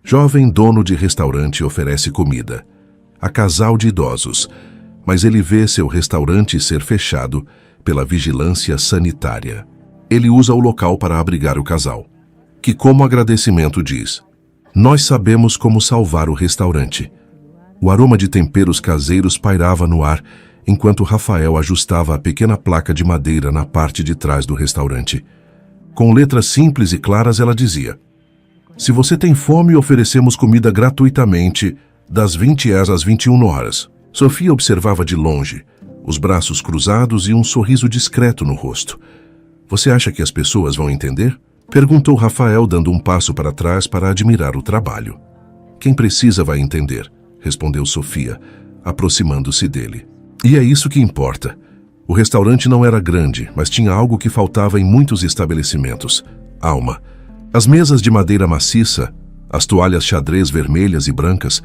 Jovem dono de restaurante oferece comida a casal de idosos, mas ele vê seu restaurante ser fechado pela vigilância sanitária. Ele usa o local para abrigar o casal, que como agradecimento diz: "Nós sabemos como salvar o restaurante." O aroma de temperos caseiros pairava no ar enquanto Rafael ajustava a pequena placa de madeira na parte de trás do restaurante. Com letras simples e claras ela dizia: "Se você tem fome, oferecemos comida gratuitamente das 20 às 21 horas." Sofia observava de longe, os braços cruzados e um sorriso discreto no rosto. "Você acha que as pessoas vão entender?" Perguntou Rafael, dando um passo para trás para admirar o trabalho. "Quem precisa vai entender", respondeu Sofia, aproximando-se dele. E é isso que importa. O restaurante não era grande, mas tinha algo que faltava em muitos estabelecimentos: alma. As mesas de madeira maciça, as toalhas xadrez vermelhas e brancas,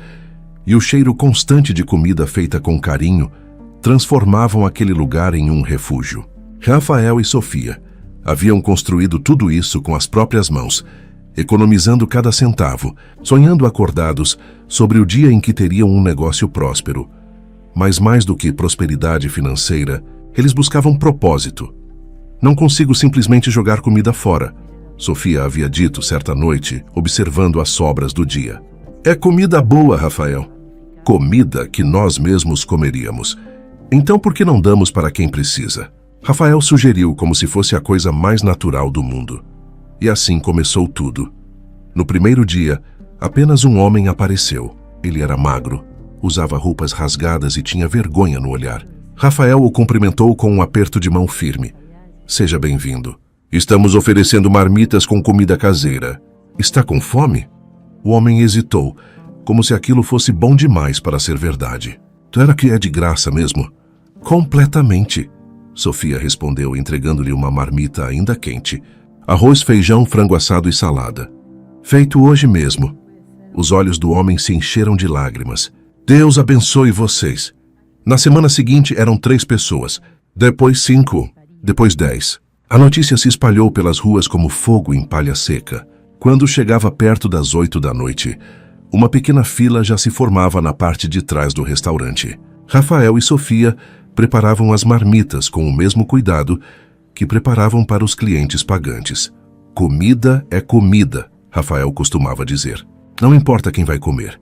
e o cheiro constante de comida feita com carinho transformavam aquele lugar em um refúgio. Rafael e Sofia haviam construído tudo isso com as próprias mãos, economizando cada centavo, sonhando acordados sobre o dia em que teriam um negócio próspero. Mas mais do que prosperidade financeira, eles buscavam propósito. "Não consigo simplesmente jogar comida fora", Sofia havia dito certa noite, observando as sobras do dia. "É comida boa, Rafael. Comida que nós mesmos comeríamos. Então por que não damos para quem precisa?" Rafael sugeriu como se fosse a coisa mais natural do mundo. E assim começou tudo. No primeiro dia, apenas um homem apareceu. Ele era magro, usava roupas rasgadas e tinha vergonha no olhar. Rafael o cumprimentou com um aperto de mão firme. "Seja bem-vindo. Estamos oferecendo marmitas com comida caseira. Está com fome?" O homem hesitou, como se aquilo fosse bom demais para ser verdade. "Era que é de graça mesmo?" "Completamente", Sofia respondeu, entregando-lhe uma marmita ainda quente. Arroz, feijão, frango assado e salada. "Feito hoje mesmo." Os olhos do homem se encheram de lágrimas. "Deus abençoe vocês." Na semana seguinte eram 3 pessoas, depois 5, depois 10. A notícia se espalhou pelas ruas como fogo em palha seca. Quando chegava perto das 8 da noite, uma pequena fila já se formava na parte de trás do restaurante. Rafael e Sofia preparavam as marmitas com o mesmo cuidado que preparavam para os clientes pagantes. "Comida é comida", Rafael costumava dizer. "Não importa quem vai comer."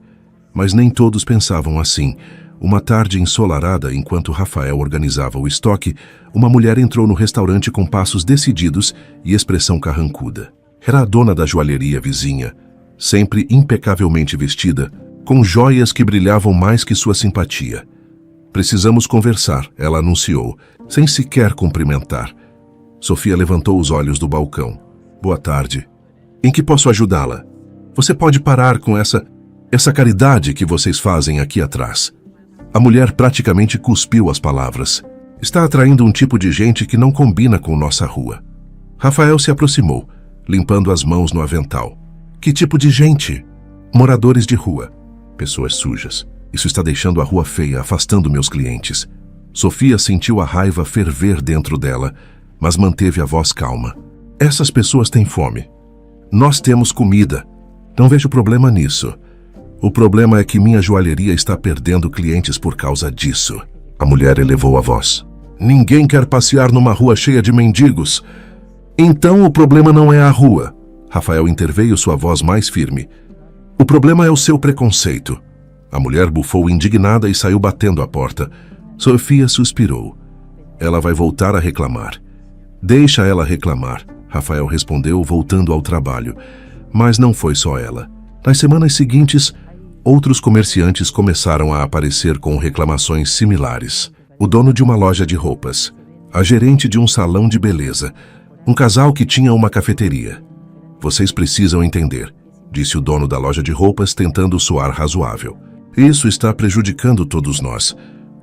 Mas nem todos pensavam assim. Uma tarde ensolarada, enquanto Rafael organizava o estoque, uma mulher entrou no restaurante com passos decididos e expressão carrancuda. Era a dona da joalheria vizinha, sempre impecavelmente vestida, com joias que brilhavam mais que sua simpatia. "Precisamos conversar", ela anunciou, sem sequer cumprimentar. Sofia levantou os olhos do balcão. "Boa tarde. Em que posso ajudá-la? Você pode parar com essa caridade que vocês fazem aqui atrás." A mulher praticamente cuspiu as palavras. "Está atraindo um tipo de gente que não combina com nossa rua." Rafael se aproximou, limpando as mãos no avental. "Que tipo de gente?" "Moradores de rua. Pessoas sujas. Isso está deixando a rua feia, afastando meus clientes." Sofia sentiu a raiva ferver dentro dela, mas manteve a voz calma. "Essas pessoas têm fome. Nós temos comida. Não vejo problema nisso. O problema é que minha joalheria está perdendo clientes por causa disso." A mulher elevou a voz. "Ninguém quer passear numa rua cheia de mendigos." "Então o problema não é a rua." Rafael interveio, sua voz mais firme. "O problema é o seu preconceito." A mulher bufou indignada e saiu batendo a porta. Sofia suspirou. "Ela vai voltar a reclamar." "Deixa ela reclamar", Rafael respondeu, voltando ao trabalho. Mas não foi só ela. Nas semanas seguintes, outros comerciantes começaram a aparecer com reclamações similares. O dono de uma loja de roupas, a gerente de um salão de beleza, um casal que tinha uma cafeteria. "Vocês precisam entender", disse o dono da loja de roupas, tentando soar razoável. "Isso está prejudicando todos nós.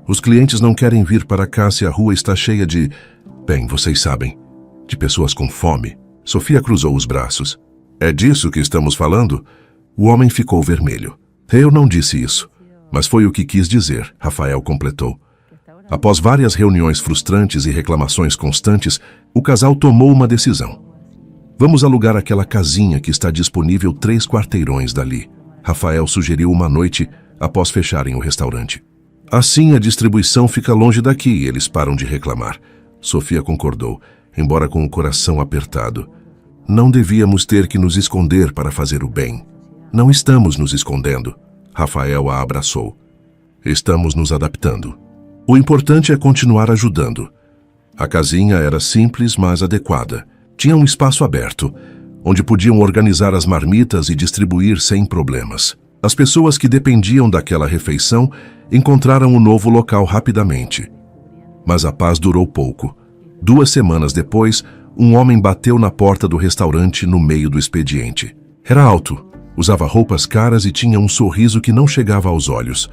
Os clientes não querem vir para cá se a rua está cheia de... bem, vocês sabem, de pessoas com fome." Sofia cruzou os braços. "É disso que estamos falando?" O homem ficou vermelho. "Eu não disse isso, mas foi o que quis dizer", Rafael completou. Após várias reuniões frustrantes e reclamações constantes, o casal tomou uma decisão. "Vamos alugar aquela casinha que está disponível 3 quarteirões dali." Rafael sugeriu uma noite após fecharem o restaurante. Assim a distribuição fica longe daqui e eles param de reclamar. Sofia concordou, embora com o coração apertado. Não devíamos ter que nos esconder para fazer o bem. Não estamos nos escondendo. Rafael a abraçou. Estamos nos adaptando. O importante é continuar ajudando. A casinha era simples, mas adequada. Tinha um espaço aberto, onde podiam organizar as marmitas e distribuir sem problemas. As pessoas que dependiam daquela refeição encontraram um novo local rapidamente. Mas a paz durou pouco. 2 semanas depois, um homem bateu na porta do restaurante no meio do expediente. Era alto, usava roupas caras e tinha um sorriso que não chegava aos olhos.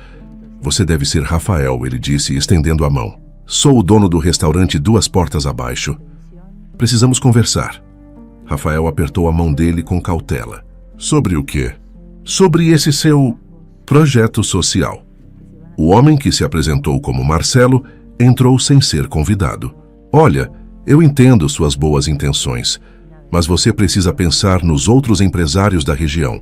Você deve ser Rafael, ele disse, estendendo a mão. Sou o dono do restaurante 2 portas abaixo. Precisamos conversar. Rafael apertou a mão dele com cautela. Sobre o quê? Sobre esse seu projeto social. O homem, que se apresentou como Marcelo, entrou sem ser convidado. Olha, eu entendo suas boas intenções, mas você precisa pensar nos outros empresários da região.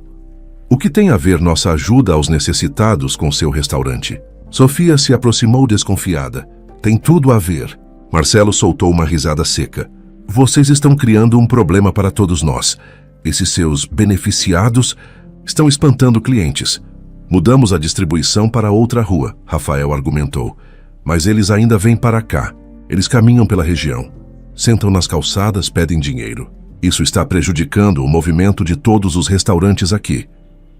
O que tem a ver nossa ajuda aos necessitados com seu restaurante? Sofia se aproximou desconfiada. Tem tudo a ver. Marcelo soltou uma risada seca. Vocês estão criando um problema para todos nós. Esses seus beneficiados estão espantando clientes. Mudamos a distribuição para outra rua, Rafael argumentou. Mas eles ainda vêm para cá. Eles caminham pela região. Sentam nas calçadas, pedem dinheiro. Isso está prejudicando o movimento de todos os restaurantes aqui.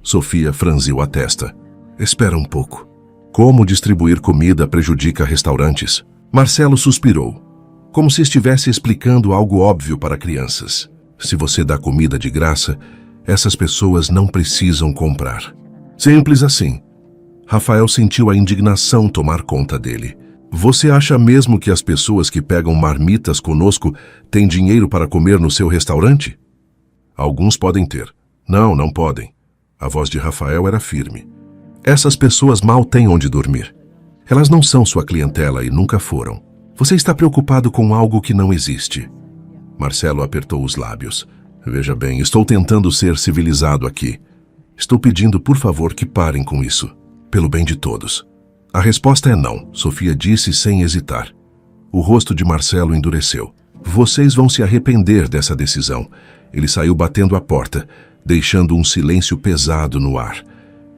Sofia franziu a testa. Espera um pouco. Como distribuir comida prejudica restaurantes? Marcelo suspirou, como se estivesse explicando algo óbvio para crianças. Se você dá comida de graça, essas pessoas não precisam comprar. Simples assim. Rafael sentiu a indignação tomar conta dele. Você acha mesmo que as pessoas que pegam marmitas conosco têm dinheiro para comer no seu restaurante? Alguns podem ter. Não podem. A voz de Rafael era firme. Essas pessoas mal têm onde dormir. Elas não são sua clientela e nunca foram. Você está preocupado com algo que não existe. Marcelo apertou os lábios. Veja bem, estou tentando ser civilizado aqui. Estou pedindo, por favor, que parem com isso. Pelo bem de todos. A resposta é não, Sofia disse sem hesitar. O rosto de Marcelo endureceu. Vocês vão se arrepender dessa decisão. Ele saiu batendo a porta, deixando um silêncio pesado no ar.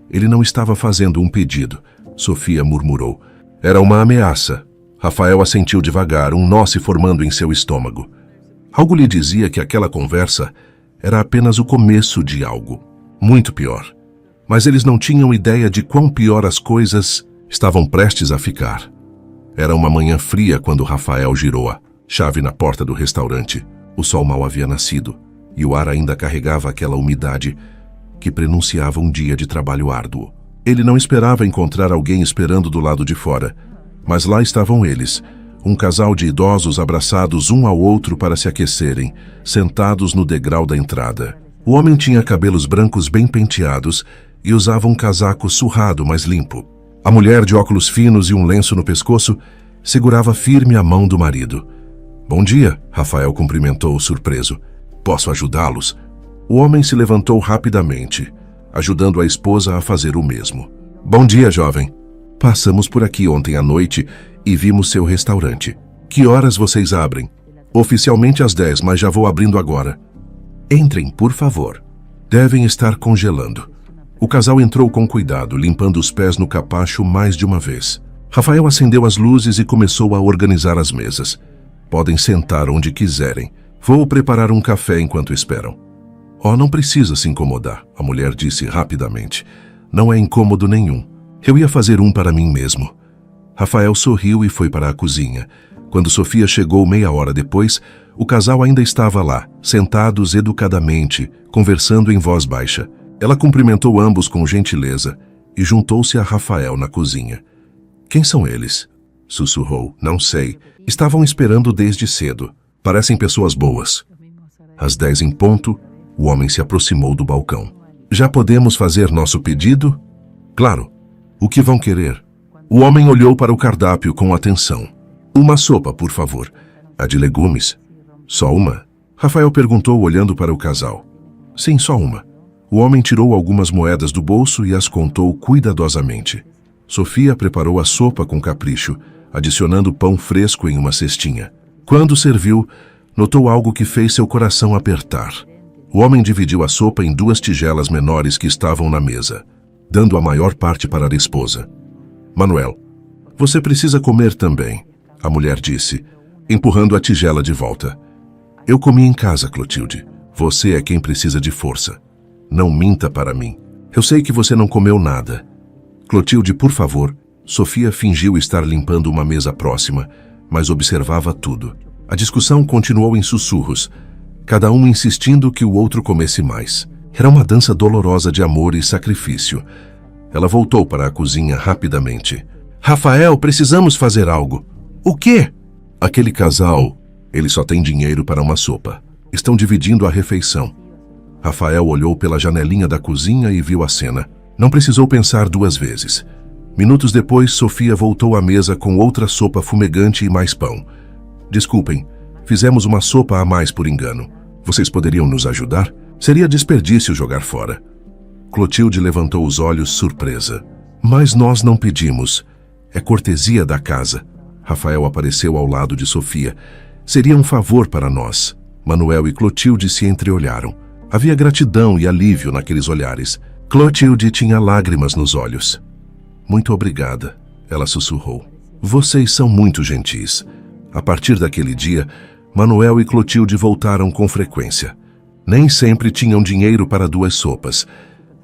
Ele não estava fazendo um pedido, Sofia murmurou. Era uma ameaça. Rafael assentiu devagar, um nó se formando em seu estômago. Algo lhe dizia que aquela conversa era apenas o começo de algo muito pior. Mas eles não tinham ideia de quão pior as coisas estavam prestes a ficar. Era uma manhã fria quando Rafael girou a chave na porta do restaurante. O sol mal havia nascido e o ar ainda carregava aquela umidade que prenunciava um dia de trabalho árduo. Ele não esperava encontrar alguém esperando do lado de fora, mas lá estavam eles, um casal de idosos abraçados um ao outro para se aquecerem, sentados no degrau da entrada. O homem tinha cabelos brancos bem penteados e usava um casaco surrado, mas limpo. A mulher, de óculos finos e um lenço no pescoço, segurava firme a mão do marido. Bom dia, Rafael cumprimentou surpreso. Posso ajudá-los? O homem se levantou rapidamente, ajudando a esposa a fazer o mesmo. Bom dia, jovem. Passamos por aqui ontem à noite e vimos seu restaurante. Que horas vocês abrem? Oficialmente às 10, mas já vou abrindo agora. Entrem, por favor. Devem estar congelando. O casal entrou com cuidado, limpando os pés no capacho mais de uma vez. Rafael acendeu as luzes e começou a organizar as mesas. Podem sentar onde quiserem. Vou preparar um café enquanto esperam. Oh, não precisa se incomodar, a mulher disse rapidamente. Não é incômodo nenhum. Eu ia fazer um para mim mesmo. Rafael sorriu e foi para a cozinha. Quando Sofia chegou meia hora depois, o casal ainda estava lá, sentados educadamente, conversando em voz baixa. Ela cumprimentou ambos com gentileza e juntou-se a Rafael na cozinha. Quem são eles? Sussurrou. Não sei. Estavam esperando desde cedo. Parecem pessoas boas. Às 10 em ponto, o homem se aproximou do balcão. Já podemos fazer nosso pedido? Claro. O que vão querer? O homem olhou para o cardápio com atenção. Uma sopa, por favor. A de legumes. Só uma? Rafael perguntou olhando para o casal. Sim, só uma. O homem tirou algumas moedas do bolso e as contou cuidadosamente. Sofia preparou a sopa com capricho, adicionando pão fresco em uma cestinha. Quando serviu, notou algo que fez seu coração apertar. O homem dividiu a sopa em 2 tigelas menores que estavam na mesa, dando a maior parte para a esposa. Manuel, você precisa comer também, a mulher disse, empurrando a tigela de volta. Eu comi em casa, Clotilde. Você é quem precisa de força. Não minta para mim. Eu sei que você não comeu nada. Clotilde, por favor. Sofia fingiu estar limpando uma mesa próxima, mas observava tudo. A discussão continuou em sussurros, cada um insistindo que o outro comesse mais. Era uma dança dolorosa de amor e sacrifício. Ela voltou para a cozinha rapidamente. Rafael, precisamos fazer algo. O quê? Aquele casal, ele só tem dinheiro para uma sopa. Estão dividindo a refeição. Rafael olhou pela janelinha da cozinha e viu a cena. Não precisou pensar 2 vezes. Minutos depois, Sofia voltou à mesa com outra sopa fumegante e mais pão. Desculpem, fizemos uma sopa a mais por engano. Vocês poderiam nos ajudar? Seria desperdício jogar fora. Clotilde levantou os olhos surpresa. Mas nós não pedimos. É cortesia da casa. Rafael apareceu ao lado de Sofia. Seria um favor para nós. Manuel e Clotilde se entreolharam. Havia gratidão e alívio naqueles olhares. Clotilde tinha lágrimas nos olhos. Muito obrigada, ela sussurrou. Vocês são muito gentis. A partir daquele dia, Manuel e Clotilde voltaram com frequência. Nem sempre tinham dinheiro para 2 sopas,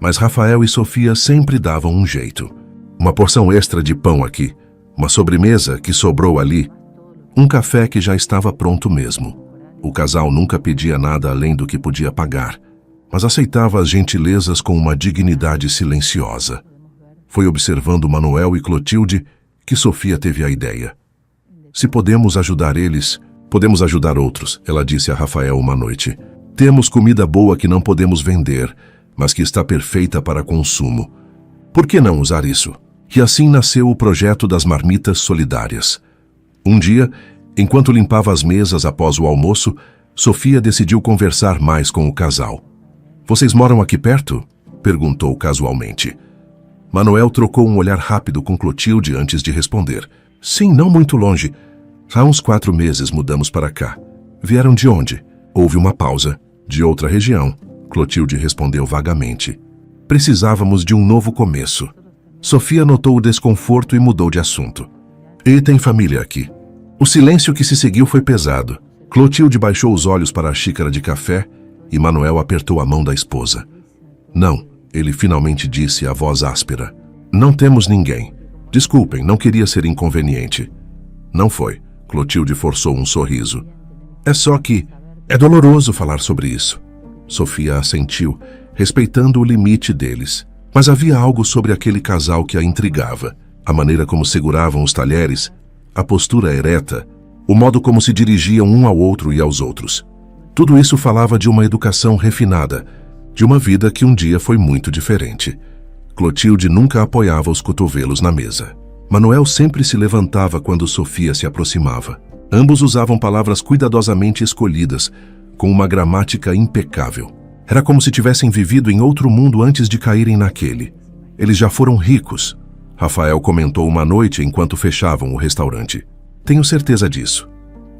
mas Rafael e Sofia sempre davam um jeito. Uma porção extra de pão aqui, uma sobremesa que sobrou ali, um café que já estava pronto mesmo. O casal nunca pedia nada além do que podia pagar, mas aceitava as gentilezas com uma dignidade silenciosa. Foi observando Manuel e Clotilde que Sofia teve a ideia. Se podemos ajudar eles, podemos ajudar outros, ela disse a Rafael uma noite. Temos comida boa que não podemos vender, mas que está perfeita para consumo. Por que não usar isso? E assim nasceu o projeto das marmitas solidárias. Um dia, enquanto limpava as mesas após o almoço, Sofia decidiu conversar mais com o casal. Vocês moram aqui perto? Perguntou casualmente. Manuel trocou um olhar rápido com Clotilde antes de responder. Sim, não muito longe. Há uns 4 meses mudamos para cá. Vieram de onde? Houve uma pausa. De outra região. Clotilde respondeu vagamente. Precisávamos de um novo começo. Sofia notou o desconforto e mudou de assunto. E tem família aqui. O silêncio que se seguiu foi pesado. Clotilde baixou os olhos para a xícara de café e Manuel apertou a mão da esposa. Não, ele finalmente disse a voz áspera. Não temos ninguém. Desculpem, não queria ser inconveniente. Não foi. Clotilde forçou um sorriso. É só que é doloroso falar sobre isso. Sofia assentiu, respeitando o limite deles. Mas havia algo sobre aquele casal que a intrigava. A maneira como seguravam os talheres, a postura ereta, o modo como se dirigiam um ao outro e aos outros. Tudo isso falava de uma educação refinada, de uma vida que um dia foi muito diferente. Clotilde nunca apoiava os cotovelos na mesa. Manuel sempre se levantava quando Sofia se aproximava. Ambos usavam palavras cuidadosamente escolhidas, com uma gramática impecável. Era como se tivessem vivido em outro mundo antes de caírem naquele. Eles já foram ricos. Rafael comentou uma noite enquanto fechavam o restaurante. Tenho certeza disso.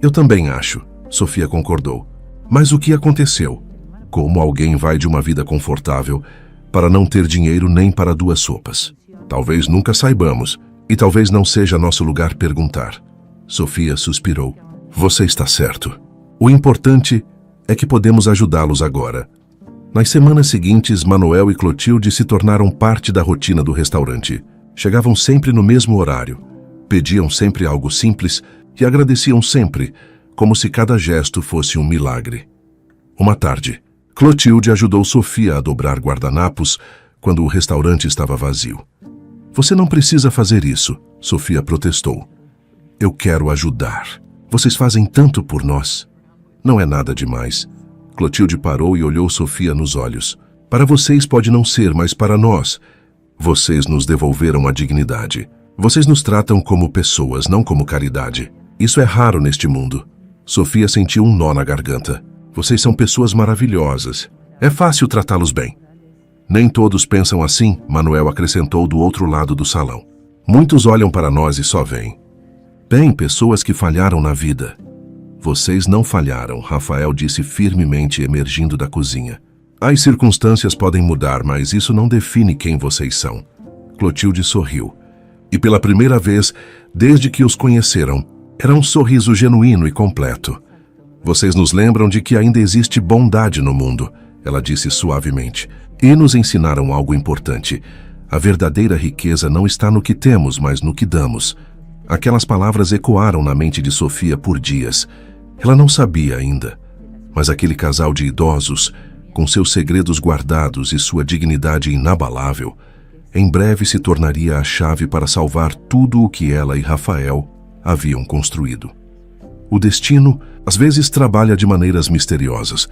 Eu também acho, Sofia concordou. Mas o que aconteceu? Como alguém vai de uma vida confortável para não ter dinheiro nem para 2 sopas? Talvez nunca saibamos, e talvez não seja nosso lugar perguntar. Sofia suspirou. Você está certo. O importante é que podemos ajudá-los agora. Nas semanas seguintes, Manuel e Clotilde se tornaram parte da rotina do restaurante. Chegavam sempre no mesmo horário, pediam sempre algo simples e agradeciam sempre, como se cada gesto fosse um milagre. Uma tarde, Clotilde ajudou Sofia a dobrar guardanapos quando o restaurante estava vazio. Você não precisa fazer isso, Sofia protestou. Eu quero ajudar. Vocês fazem tanto por nós. Não é nada demais. Clotilde parou e olhou Sofia nos olhos. Para vocês pode não ser, mas para nós, vocês nos devolveram a dignidade. Vocês nos tratam como pessoas, não como caridade. Isso é raro neste mundo. Sofia sentiu um nó na garganta. Vocês são pessoas maravilhosas. É fácil tratá-los bem. Nem todos pensam assim, Manuel acrescentou do outro lado do salão. Muitos olham para nós e só veem. Bem, pessoas que falharam na vida. Vocês não falharam, Rafael disse firmemente, emergindo da cozinha. As circunstâncias podem mudar, mas isso não define quem vocês são. Clotilde sorriu. E pela primeira vez, desde que os conheceram, era um sorriso genuíno e completo. Vocês nos lembram de que ainda existe bondade no mundo, ela disse suavemente. E nos ensinaram algo importante. A verdadeira riqueza não está no que temos, mas no que damos. Aquelas palavras ecoaram na mente de Sofia por dias. Ela não sabia ainda, mas aquele casal de idosos, com seus segredos guardados e sua dignidade inabalável, em breve se tornaria a chave para salvar tudo o que ela e Rafael haviam construído. O destino, às vezes, trabalha de maneiras misteriosas.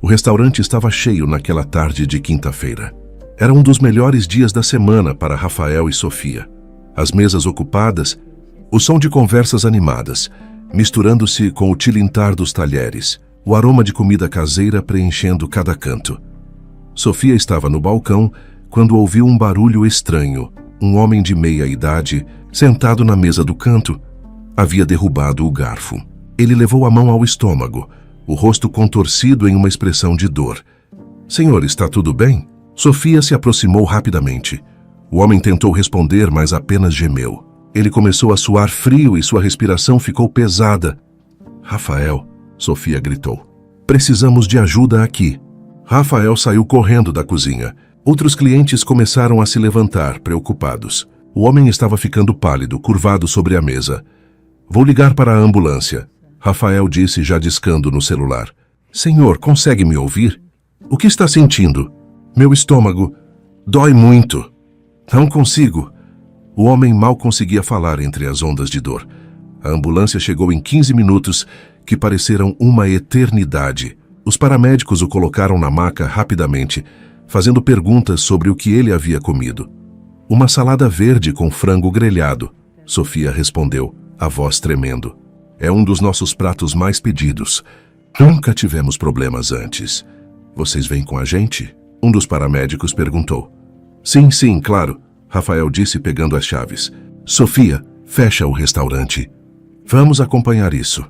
O restaurante estava cheio naquela tarde de quinta-feira. Era um dos melhores dias da semana para Rafael e Sofia. As mesas ocupadas, o som de conversas animadas, misturando-se com o tilintar dos talheres, o aroma de comida caseira preenchendo cada canto. Sofia estava no balcão quando ouviu um barulho estranho. Um homem de meia idade, sentado na mesa do canto, havia derrubado o garfo. Ele levou a mão ao estômago, o rosto contorcido em uma expressão de dor. Senhor, está tudo bem? Sofia se aproximou rapidamente. O homem tentou responder, mas apenas gemeu. Ele começou a suar frio e sua respiração ficou pesada. Rafael, Sofia gritou. Precisamos de ajuda aqui. Rafael saiu correndo da cozinha. Outros clientes começaram a se levantar, preocupados. O homem estava ficando pálido, curvado sobre a mesa. Vou ligar para a ambulância, Rafael disse, já discando no celular. Senhor, consegue me ouvir? O que está sentindo? Meu estômago dói muito. Não consigo. O homem mal conseguia falar entre as ondas de dor. A ambulância chegou em 15 minutos, que pareceram uma eternidade. Os paramédicos o colocaram na maca rapidamente, fazendo perguntas sobre o que ele havia comido. Uma salada verde com frango grelhado, Sofia respondeu, a voz tremendo. É um dos nossos pratos mais pedidos. Nunca tivemos problemas antes. Vocês vêm com a gente? Um dos paramédicos perguntou. Sim, claro, Rafael disse pegando as chaves. Sofia, fecha o restaurante. Vamos acompanhar isso.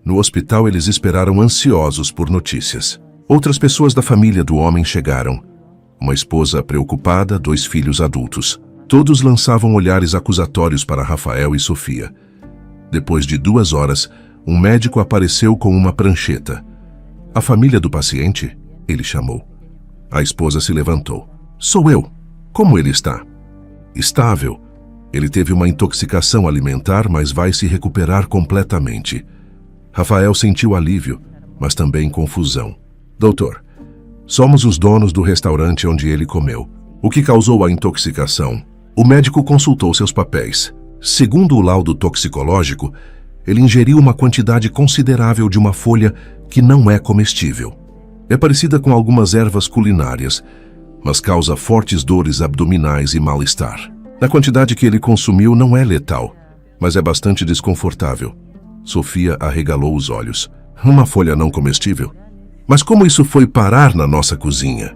No hospital eles esperaram ansiosos por notícias. Outras pessoas da família do homem chegaram. Uma esposa preocupada, 2 filhos adultos. Todos lançavam olhares acusatórios para Rafael e Sofia. Depois de 2 horas, um médico apareceu com uma prancheta. A família do paciente? Ele chamou. A esposa se levantou. Sou eu. Como ele está? Estável. Ele teve uma intoxicação alimentar, mas vai se recuperar completamente. Rafael sentiu alívio, mas também confusão. Doutor, somos os donos do restaurante onde ele comeu. O que causou a intoxicação? O médico consultou seus papéis. Segundo o laudo toxicológico, ele ingeriu uma quantidade considerável de uma folha que não é comestível. É parecida com algumas ervas culinárias, mas causa fortes dores abdominais e mal-estar. A quantidade que ele consumiu não é letal, mas é bastante desconfortável. Sofia arregalou os olhos. Uma folha não comestível? Mas como isso foi parar na nossa cozinha?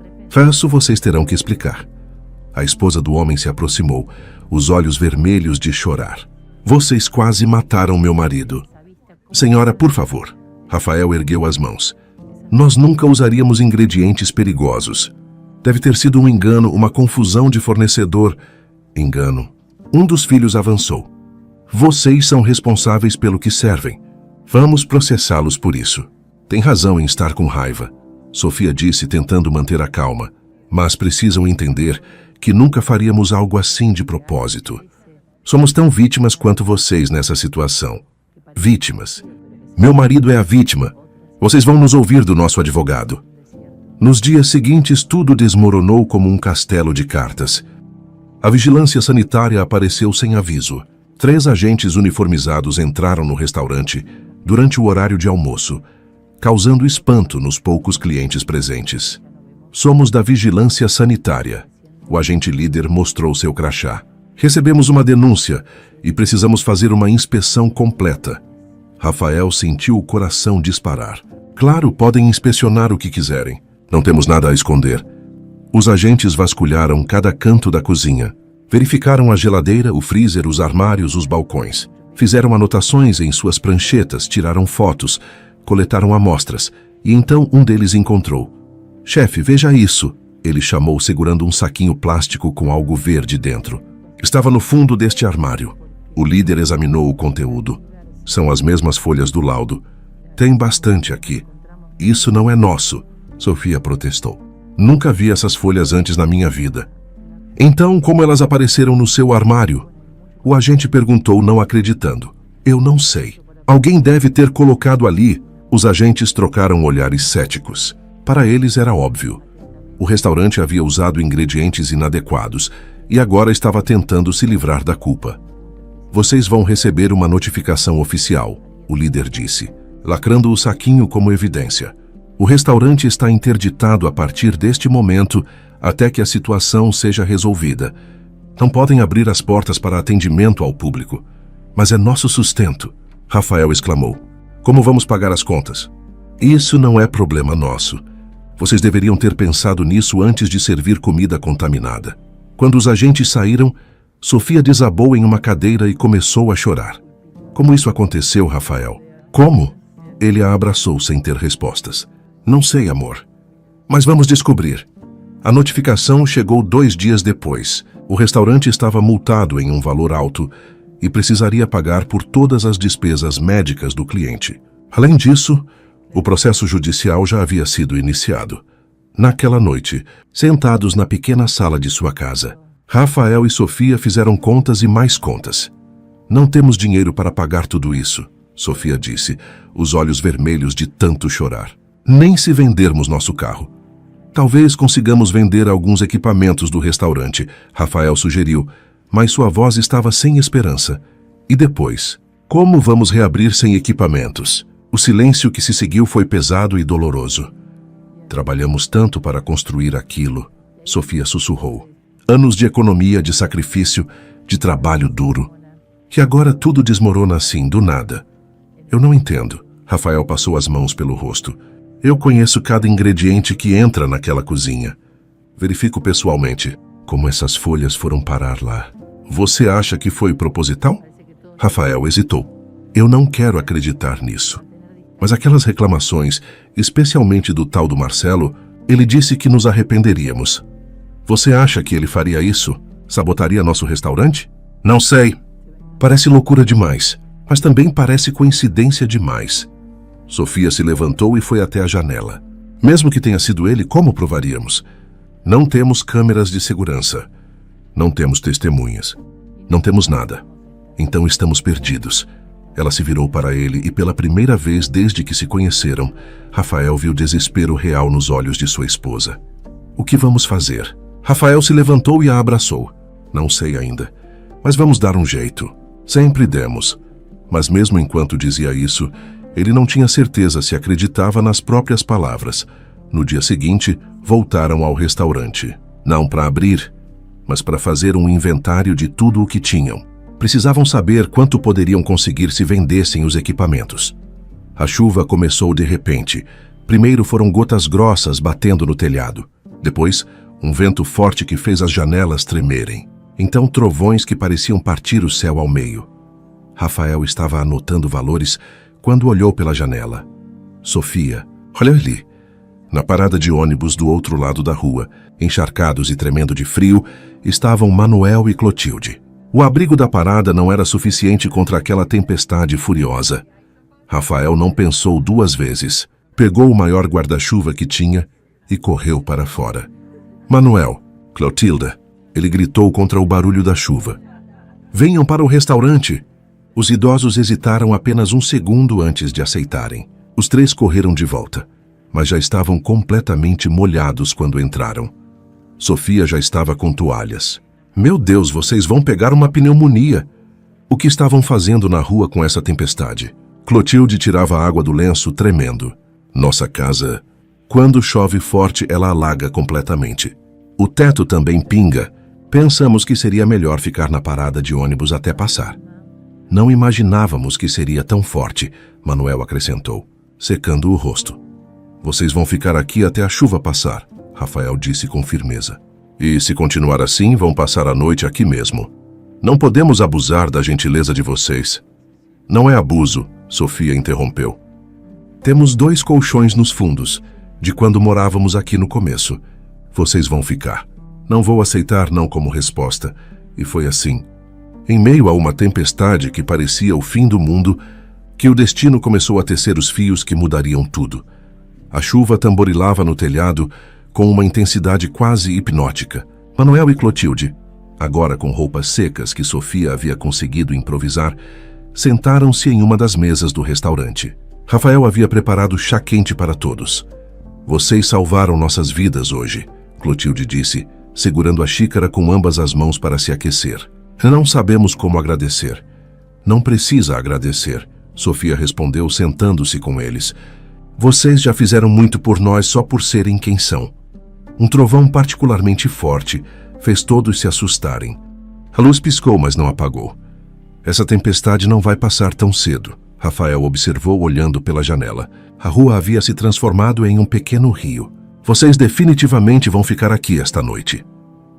Isso vocês terão que explicar. A esposa do homem se aproximou, os olhos vermelhos de chorar. Vocês quase mataram meu marido. Senhora, por favor. Rafael ergueu as mãos. Nós nunca usaríamos ingredientes perigosos. Deve ter sido um engano, uma confusão de fornecedor. Engano. Um dos filhos avançou. Vocês são responsáveis pelo que servem. Vamos processá-los por isso. Tem razão em estar com raiva, Sofia disse, tentando manter a calma. Mas precisam entender que nunca faríamos algo assim de propósito. Somos tão vítimas quanto vocês nessa situação. Vítimas. Meu marido é a vítima. Vocês vão nos ouvir do nosso advogado. Nos dias seguintes, tudo desmoronou como um castelo de cartas. A vigilância sanitária apareceu sem aviso. 3 agentes uniformizados entraram no restaurante durante o horário de almoço, causando espanto nos poucos clientes presentes. Somos da vigilância sanitária. O agente líder mostrou seu crachá. Recebemos uma denúncia e precisamos fazer uma inspeção completa. Rafael sentiu o coração disparar. Claro, podem inspecionar o que quiserem. Não temos nada a esconder. Os agentes vasculharam cada canto da cozinha. Verificaram a geladeira, o freezer, os armários, os balcões. Fizeram anotações em suas pranchetas, tiraram fotos, coletaram amostras. E então um deles encontrou. "Chefe, veja isso", ele chamou, segurando um saquinho plástico com algo verde dentro. Estava no fundo deste armário. O líder examinou o conteúdo. São as mesmas folhas do laudo. "Tem bastante aqui." "Isso não é nosso", Sofia protestou. "Nunca vi essas folhas antes na minha vida." "Então, como elas apareceram no seu armário?" O agente perguntou, não acreditando. "Eu não sei. Alguém deve ter colocado ali." Os agentes trocaram olhares céticos. Para eles era óbvio. O restaurante havia usado ingredientes inadequados e agora estava tentando se livrar da culpa. "Vocês vão receber uma notificação oficial", o líder disse, lacrando o saquinho como evidência. "O restaurante está interditado a partir deste momento até que a situação seja resolvida. Não podem abrir as portas para atendimento ao público." "Mas é nosso sustento", Rafael exclamou. "Como vamos pagar as contas?" "Isso não é problema nosso. Vocês deveriam ter pensado nisso antes de servir comida contaminada." Quando os agentes saíram, Sofia desabou em uma cadeira e começou a chorar. "Como isso aconteceu, Rafael?" "Como?" Ele a abraçou sem ter respostas. "Não sei, amor. Mas vamos descobrir." A notificação chegou 2 dias depois. O restaurante estava multado em um valor alto e precisaria pagar por todas as despesas médicas do cliente. Além disso, o processo judicial já havia sido iniciado. Naquela noite, sentados na pequena sala de sua casa, Rafael e Sofia fizeram contas e mais contas. "Não temos dinheiro para pagar tudo isso", Sofia disse, os olhos vermelhos de tanto chorar. "Nem se vendermos nosso carro." "Talvez consigamos vender alguns equipamentos do restaurante", Rafael sugeriu, mas sua voz estava sem esperança. "E depois? Como vamos reabrir sem equipamentos?" O silêncio que se seguiu foi pesado e doloroso. "Trabalhamos tanto para construir aquilo", Sofia sussurrou. "Anos de economia, de sacrifício, de trabalho duro. E agora tudo desmorona assim, do nada." "Eu não entendo." Rafael passou as mãos pelo rosto. "Eu conheço cada ingrediente que entra naquela cozinha. Verifico pessoalmente como essas folhas foram parar lá." "Você acha que foi proposital?" Rafael hesitou. "Eu não quero acreditar nisso. Mas aquelas reclamações, especialmente do tal do Marcelo, ele disse que nos arrependeríamos." "Você acha que ele faria isso? Sabotaria nosso restaurante?" "Não sei. Parece loucura demais, mas também parece coincidência demais." Sofia se levantou e foi até a janela. "Mesmo que tenha sido ele, como provaríamos? Não temos câmeras de segurança. Não temos testemunhas. Não temos nada. Então estamos perdidos." Ela se virou para ele e pela primeira vez desde que se conheceram, Rafael viu desespero real nos olhos de sua esposa. "O que vamos fazer?" Rafael se levantou e a abraçou. "Não sei ainda, mas vamos dar um jeito. Sempre demos." Mas mesmo enquanto dizia isso, ele não tinha certeza se acreditava nas próprias palavras. No dia seguinte, voltaram ao restaurante. Não para abrir, mas para fazer um inventário de tudo o que tinham. Precisavam saber quanto poderiam conseguir se vendessem os equipamentos. A chuva começou de repente. Primeiro foram gotas grossas batendo no telhado. Depois, um vento forte que fez as janelas tremerem. Então, trovões que pareciam partir o céu ao meio. Rafael estava anotando valores quando olhou pela janela. "Sofia, olha ali." Na parada de ônibus do outro lado da rua, encharcados e tremendo de frio, estavam Manuel e Clotilde. O abrigo da parada não era suficiente contra aquela tempestade furiosa. Rafael não pensou 2 vezes. Pegou o maior guarda-chuva que tinha e correu para fora. "Manuel, Clotilda", ele gritou contra o barulho da chuva. "Venham para o restaurante." Os idosos hesitaram apenas 1 segundo antes de aceitarem. Os 3 correram de volta, mas já estavam completamente molhados quando entraram. Sofia já estava com toalhas. "Meu Deus, vocês vão pegar uma pneumonia." O que estavam fazendo na rua com essa tempestade? Clotilde tirava água do lenço, tremendo. "Nossa casa, quando chove forte, ela alaga completamente. O teto também pinga. Pensamos que seria melhor ficar na parada de ônibus até passar." "Não imaginávamos que seria tão forte", Manuel acrescentou, secando o rosto. "Vocês vão ficar aqui até a chuva passar." Rafael disse com firmeza. E se continuar assim, vão passar a noite aqui mesmo. Não podemos abusar da gentileza de vocês. Não é abuso, Sofia interrompeu. Temos 2 colchões nos fundos, de quando morávamos aqui no começo. Vocês vão ficar. Não vou aceitar não como resposta. E foi assim, em meio a uma tempestade que parecia o fim do mundo, que o destino começou a tecer os fios que mudariam tudo. A chuva tamborilava no telhado com uma intensidade quase hipnótica. Manuel e Clotilde, agora com roupas secas que Sofia havia conseguido improvisar, sentaram-se em uma das mesas do restaurante. Rafael havia preparado chá quente para todos. Vocês salvaram nossas vidas hoje, Clotilde disse, segurando a xícara com ambas as mãos para se aquecer. Não sabemos como agradecer. Não precisa agradecer, Sofia respondeu sentando-se com eles. Vocês já fizeram muito por nós só por serem quem são. Um trovão particularmente forte fez todos se assustarem. A luz piscou, mas não apagou. Essa tempestade não vai passar tão cedo, Rafael observou olhando pela janela. A rua havia se transformado em um pequeno rio. Vocês definitivamente vão ficar aqui esta noite.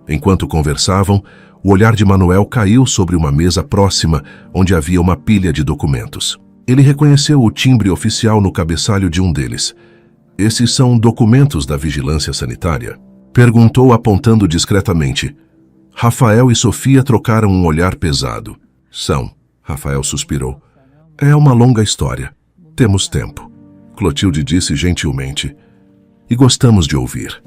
Enquanto conversavam, o olhar de Manuel caiu sobre uma mesa próxima, onde havia uma pilha de documentos. Ele reconheceu o timbre oficial no cabeçalho de um deles. Esses são documentos da vigilância sanitária? Perguntou apontando discretamente. Rafael e Sofia trocaram um olhar pesado. São, Rafael suspirou. É uma longa história. Temos tempo, Clotilde disse gentilmente. E gostamos de ouvir.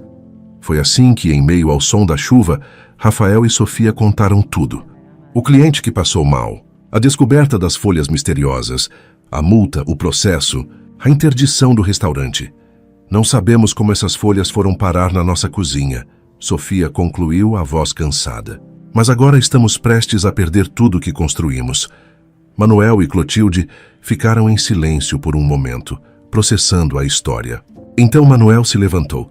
Foi assim que, em meio ao som da chuva, Rafael e Sofia contaram tudo. O cliente que passou mal, a descoberta das folhas misteriosas, a multa, o processo, a interdição do restaurante. Não sabemos como essas folhas foram parar na nossa cozinha, Sofia concluiu, a voz cansada. Mas agora estamos prestes a perder tudo que construímos. Manuel e Clotilde ficaram em silêncio por um momento, processando a história. Então Manuel se levantou.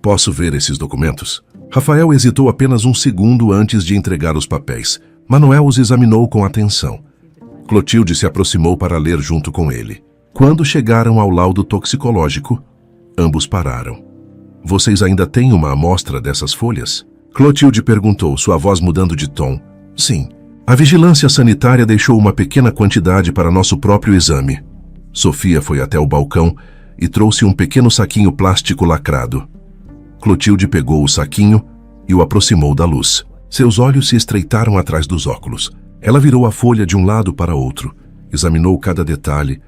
Posso ver esses documentos? Rafael hesitou apenas um segundo antes de entregar os papéis. Manuel os examinou com atenção. Clotilde se aproximou para ler junto com ele. Quando chegaram ao laudo toxicológico, ambos pararam. Vocês ainda têm uma amostra dessas folhas? Clotilde perguntou, sua voz mudando de tom. Sim. A vigilância sanitária deixou uma pequena quantidade para nosso próprio exame. Sofia foi até o balcão e trouxe um pequeno saquinho plástico lacrado. Clotilde pegou o saquinho e o aproximou da luz. Seus olhos se estreitaram atrás dos óculos. Ela virou a folha de um lado para outro, examinou cada detalhe,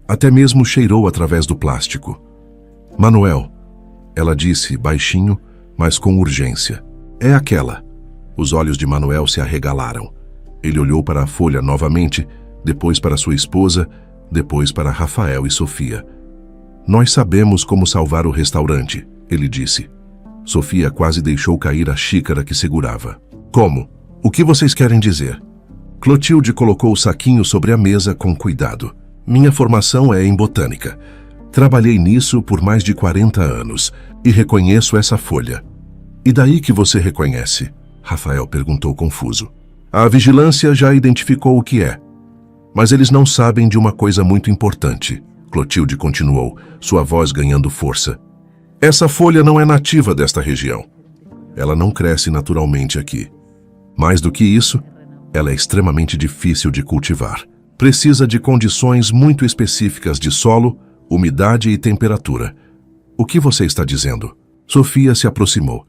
até mesmo cheirou através do plástico. Manuel, ela disse baixinho, mas com urgência. É aquela. Os olhos de Manuel se arregalaram. Ele olhou para a folha novamente, depois para sua esposa, depois para Rafael e Sofia. Nós sabemos como salvar o restaurante, ele disse. Sofia quase deixou cair a xícara que segurava. Como? O que vocês querem dizer? Clotilde colocou o saquinho sobre a mesa com cuidado. Minha formação é em botânica. Trabalhei nisso por mais de 40 anos e reconheço essa folha. E daí que você reconhece? Rafael perguntou confuso. A vigilância já identificou o que é. Mas eles não sabem de uma coisa muito importante. Clotilde continuou, sua voz ganhando força. Essa folha não é nativa desta região. Ela não cresce naturalmente aqui. Mais do que isso, ela é extremamente difícil de cultivar. Precisa de condições muito específicas de solo, umidade e temperatura. O que você está dizendo? Sofia se aproximou.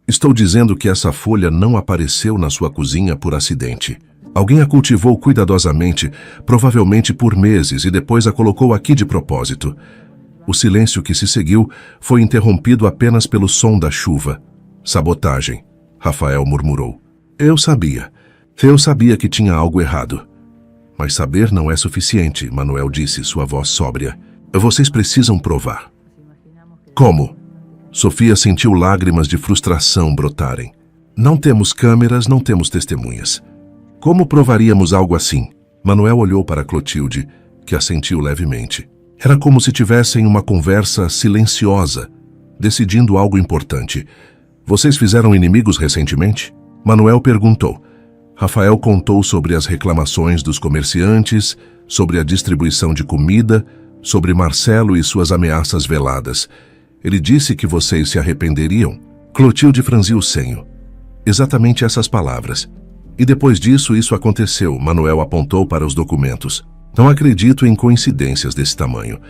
Estou dizendo que essa folha não apareceu na sua cozinha por acidente. Alguém a cultivou cuidadosamente, provavelmente por meses, e depois a colocou aqui de propósito. O silêncio que se seguiu foi interrompido apenas pelo som da chuva. Sabotagem, Rafael murmurou. Eu sabia que tinha algo errado. Mas saber não é suficiente, Manuel disse, sua voz sóbria. Vocês precisam provar. Como? Sofia sentiu lágrimas de frustração brotarem. Não temos câmeras, não temos testemunhas. Como provaríamos algo assim? Manuel olhou para Clotilde, que assentiu levemente. Era como se tivessem uma conversa silenciosa, decidindo algo importante. Vocês fizeram inimigos recentemente? Manuel perguntou. Rafael contou sobre as reclamações dos comerciantes, sobre a distribuição de comida, sobre Marcelo e suas ameaças veladas. Ele disse que vocês se arrependeriam. Clotilde franziu o senho. Exatamente essas palavras. E depois disso, isso aconteceu. Manuel apontou para os documentos. Não acredito em coincidências desse tamanho,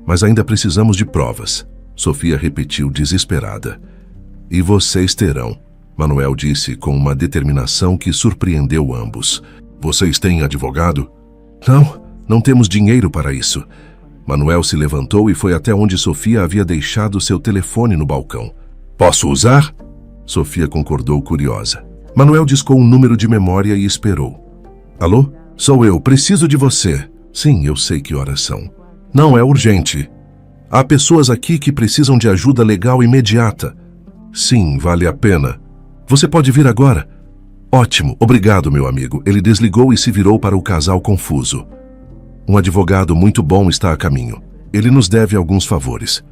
mas ainda precisamos de provas. Sofia repetiu desesperada. E vocês terão, Manuel disse com uma determinação que surpreendeu ambos. Vocês têm advogado? Não temos dinheiro para isso. Manuel se levantou e foi até onde Sofia havia deixado seu telefone no balcão. Posso usar? Sofia concordou curiosa. Manuel discou um número de memória e esperou. Alô? Sou eu, preciso de você. Sim, eu sei que horas são. Não é urgente. Há pessoas aqui que precisam de ajuda legal imediata. Sim, vale a pena. Você pode vir agora? Ótimo, obrigado, meu amigo. Ele desligou e se virou para o casal confuso. Um advogado muito bom está a caminho. Ele nos deve alguns favores.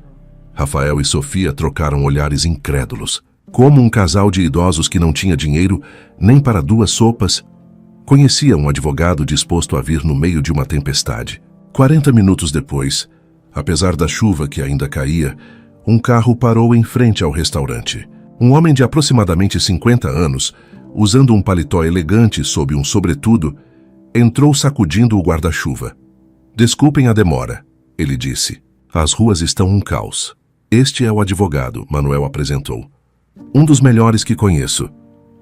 Rafael e Sofia trocaram olhares incrédulos. Como um casal de idosos que não tinha dinheiro nem para 2 sopas, conhecia um advogado disposto a vir no meio de uma tempestade. 40 minutos depois, apesar da chuva que ainda caía, um carro parou em frente ao restaurante. Um homem de aproximadamente 50 anos, usando um paletó elegante sob um sobretudo, entrou sacudindo o guarda-chuva. Desculpem a demora, ele disse. As ruas estão um caos. Este é o advogado, Manuel apresentou. Um dos melhores que conheço.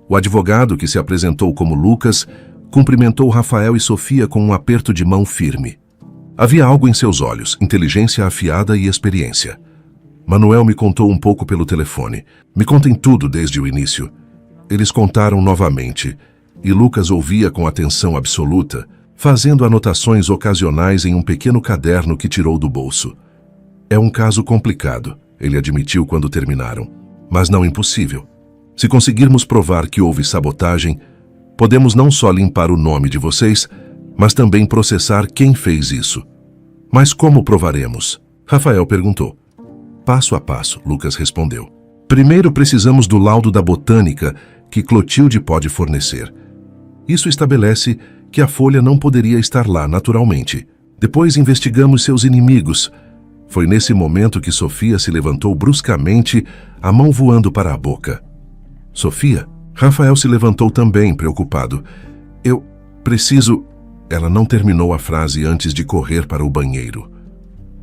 O advogado, que se apresentou como Lucas, cumprimentou Rafael e Sofia com um aperto de mão firme. Havia algo em seus olhos, inteligência afiada e experiência. Manuel me contou um pouco pelo telefone. Me contem tudo desde o início. Eles contaram novamente, e Lucas ouvia com atenção absoluta, fazendo anotações ocasionais em um pequeno caderno que tirou do bolso. É um caso complicado, ele admitiu quando terminaram, mas não impossível. Se conseguirmos provar que houve sabotagem, podemos não só limpar o nome de vocês, mas também processar quem fez isso. Mas como provaremos? Rafael perguntou. Passo a passo, Lucas respondeu. Primeiro precisamos do laudo da botânica que Clotilde pode fornecer. Isso estabelece que a folha não poderia estar lá naturalmente. Depois investigamos seus inimigos. Foi nesse momento que Sofia se levantou bruscamente, a mão voando para a boca. Sofia? Rafael se levantou também, preocupado. Eu preciso... Ela não terminou a frase antes de correr para o banheiro.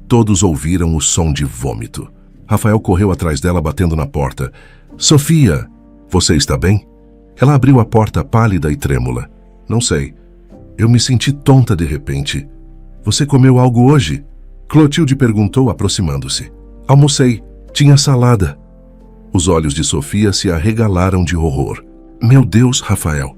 Todos ouviram o som de vômito. Rafael correu atrás dela, batendo na porta. Sofia, você está bem? Ela abriu a porta pálida e trêmula. Não sei. Eu me senti tonta de repente. Você comeu algo hoje? Clotilde perguntou, aproximando-se. Almocei. Tinha salada. Os olhos de Sofia se arregalaram de horror. Meu Deus, Rafael.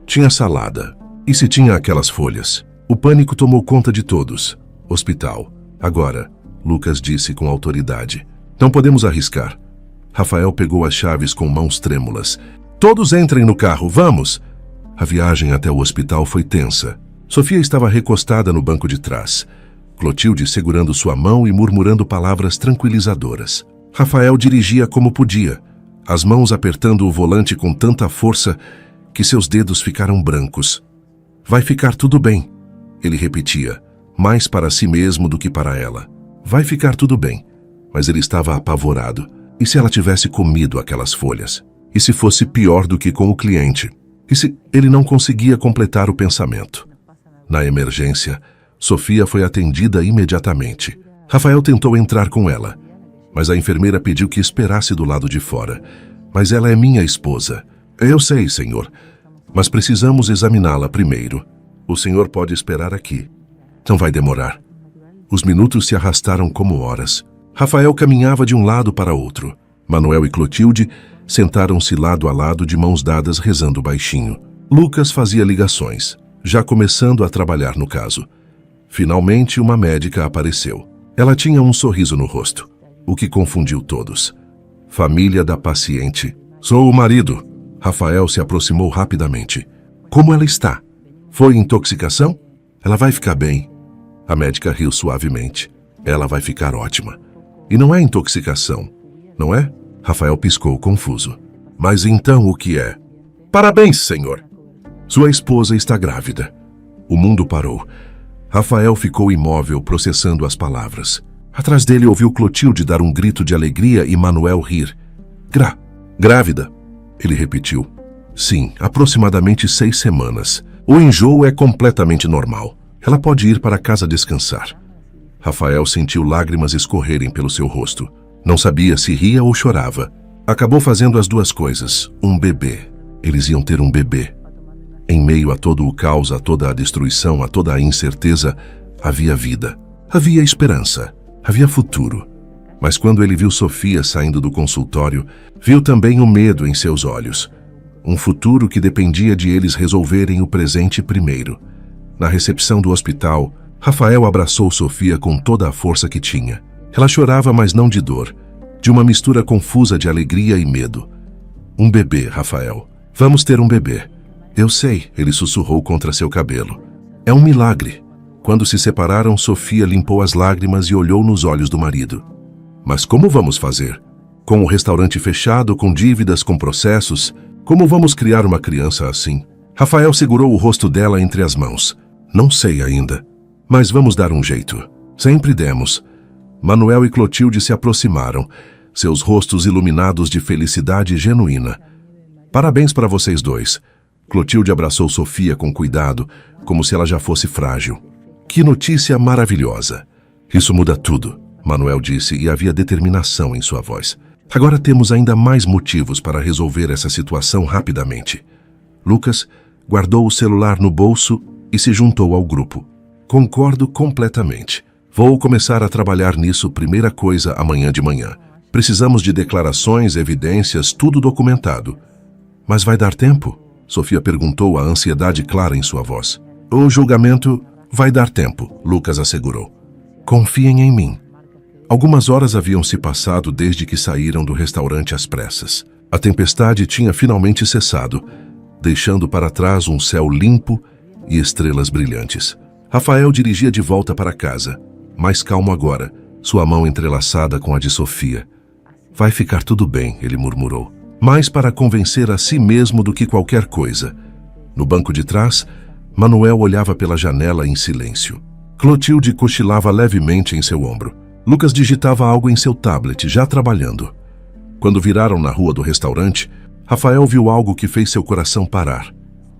Tinha salada. E se tinha aquelas folhas? O pânico tomou conta de todos. Hospital. Agora, Lucas disse com autoridade. Não podemos arriscar. Rafael pegou as chaves com mãos trêmulas. Todos entrem no carro, vamos! A viagem até o hospital foi tensa. Sofia estava recostada no banco de trás. Clotilde segurando sua mão e murmurando palavras tranquilizadoras. Rafael dirigia como podia, as mãos apertando o volante com tanta força que seus dedos ficaram brancos. Vai ficar tudo bem, ele repetia, mais para si mesmo do que para ela. Vai ficar tudo bem, mas ele estava apavorado. E se ela tivesse comido aquelas folhas? E se fosse pior do que com o cliente? E se ele não conseguia completar o pensamento? Na emergência, Sofia foi atendida imediatamente. Rafael tentou entrar com ela, mas a enfermeira pediu que esperasse do lado de fora. Mas ela é minha esposa. Eu sei, senhor, mas precisamos examiná-la primeiro. O senhor pode esperar aqui. Não vai demorar. Os minutos se arrastaram como horas. Rafael caminhava de um lado para outro. Manuel e Clotilde sentaram-se lado a lado de mãos dadas rezando baixinho. Lucas fazia ligações, já começando a trabalhar no caso. Finalmente uma médica apareceu. Ela tinha um sorriso no rosto, o que confundiu todos. Família da paciente. Sou o marido. Rafael se aproximou rapidamente. Como ela está? Foi intoxicação? Ela vai ficar bem. A médica riu suavemente. Ela vai ficar ótima. E não é intoxicação, não é? Rafael piscou confuso. Mas então o que é? Parabéns, senhor. Sua esposa está grávida. O mundo parou. Rafael ficou imóvel processando as palavras. Atrás dele ouviu Clotilde dar um grito de alegria e Manuel rir. Grávida, ele repetiu. Sim, aproximadamente 6 semanas. O enjoo é completamente normal. Ela pode ir para casa descansar. Rafael sentiu lágrimas escorrerem pelo seu rosto. Não sabia se ria ou chorava. Acabou fazendo as duas coisas. Um bebê. Eles iam ter um bebê. Em meio a todo o caos, a toda a destruição, a toda a incerteza, havia vida. Havia esperança. Havia futuro. Mas quando ele viu Sofia saindo do consultório, viu também o medo em seus olhos. Um futuro que dependia de eles resolverem o presente primeiro. Na recepção do hospital, Rafael abraçou Sofia com toda a força que tinha. Ela chorava, mas não de dor, de uma mistura confusa de alegria e medo. Um bebê, Rafael. Vamos ter um bebê. Eu sei, ele sussurrou contra seu cabelo. É um milagre. Quando se separaram, Sofia limpou as lágrimas e olhou nos olhos do marido. Mas como vamos fazer? Com o restaurante fechado, com dívidas, com processos, como vamos criar uma criança assim? Rafael segurou o rosto dela entre as mãos. Não sei ainda. Mas vamos dar um jeito. Sempre demos. Manuel e Clotilde se aproximaram, seus rostos iluminados de felicidade genuína. Parabéns para vocês dois. Clotilde abraçou Sofia com cuidado, como se ela já fosse frágil. Que notícia maravilhosa. Isso muda tudo, Manuel disse, e havia determinação em sua voz. Agora temos ainda mais motivos para resolver essa situação rapidamente. Lucas guardou o celular no bolso e se juntou ao grupo. Concordo completamente. Vou começar a trabalhar nisso primeira coisa amanhã de manhã. Precisamos de declarações, evidências, tudo documentado. Mas vai dar tempo? Sofia perguntou, a ansiedade clara em sua voz. O julgamento vai dar tempo, Lucas assegurou. Confiem em mim. Algumas horas haviam se passado desde que saíram do restaurante às pressas. A tempestade tinha finalmente cessado, deixando para trás um céu limpo e estrelas brilhantes. Rafael dirigia de volta para casa, mais calmo agora, sua mão entrelaçada com a de Sofia. Vai ficar tudo bem, ele murmurou. Mais para convencer a si mesmo do que qualquer coisa. No banco de trás, Manuel olhava pela janela em silêncio. Clotilde cochilava levemente em seu ombro. Lucas digitava algo em seu tablet, já trabalhando. Quando viraram na rua do restaurante, Rafael viu algo que fez seu coração parar.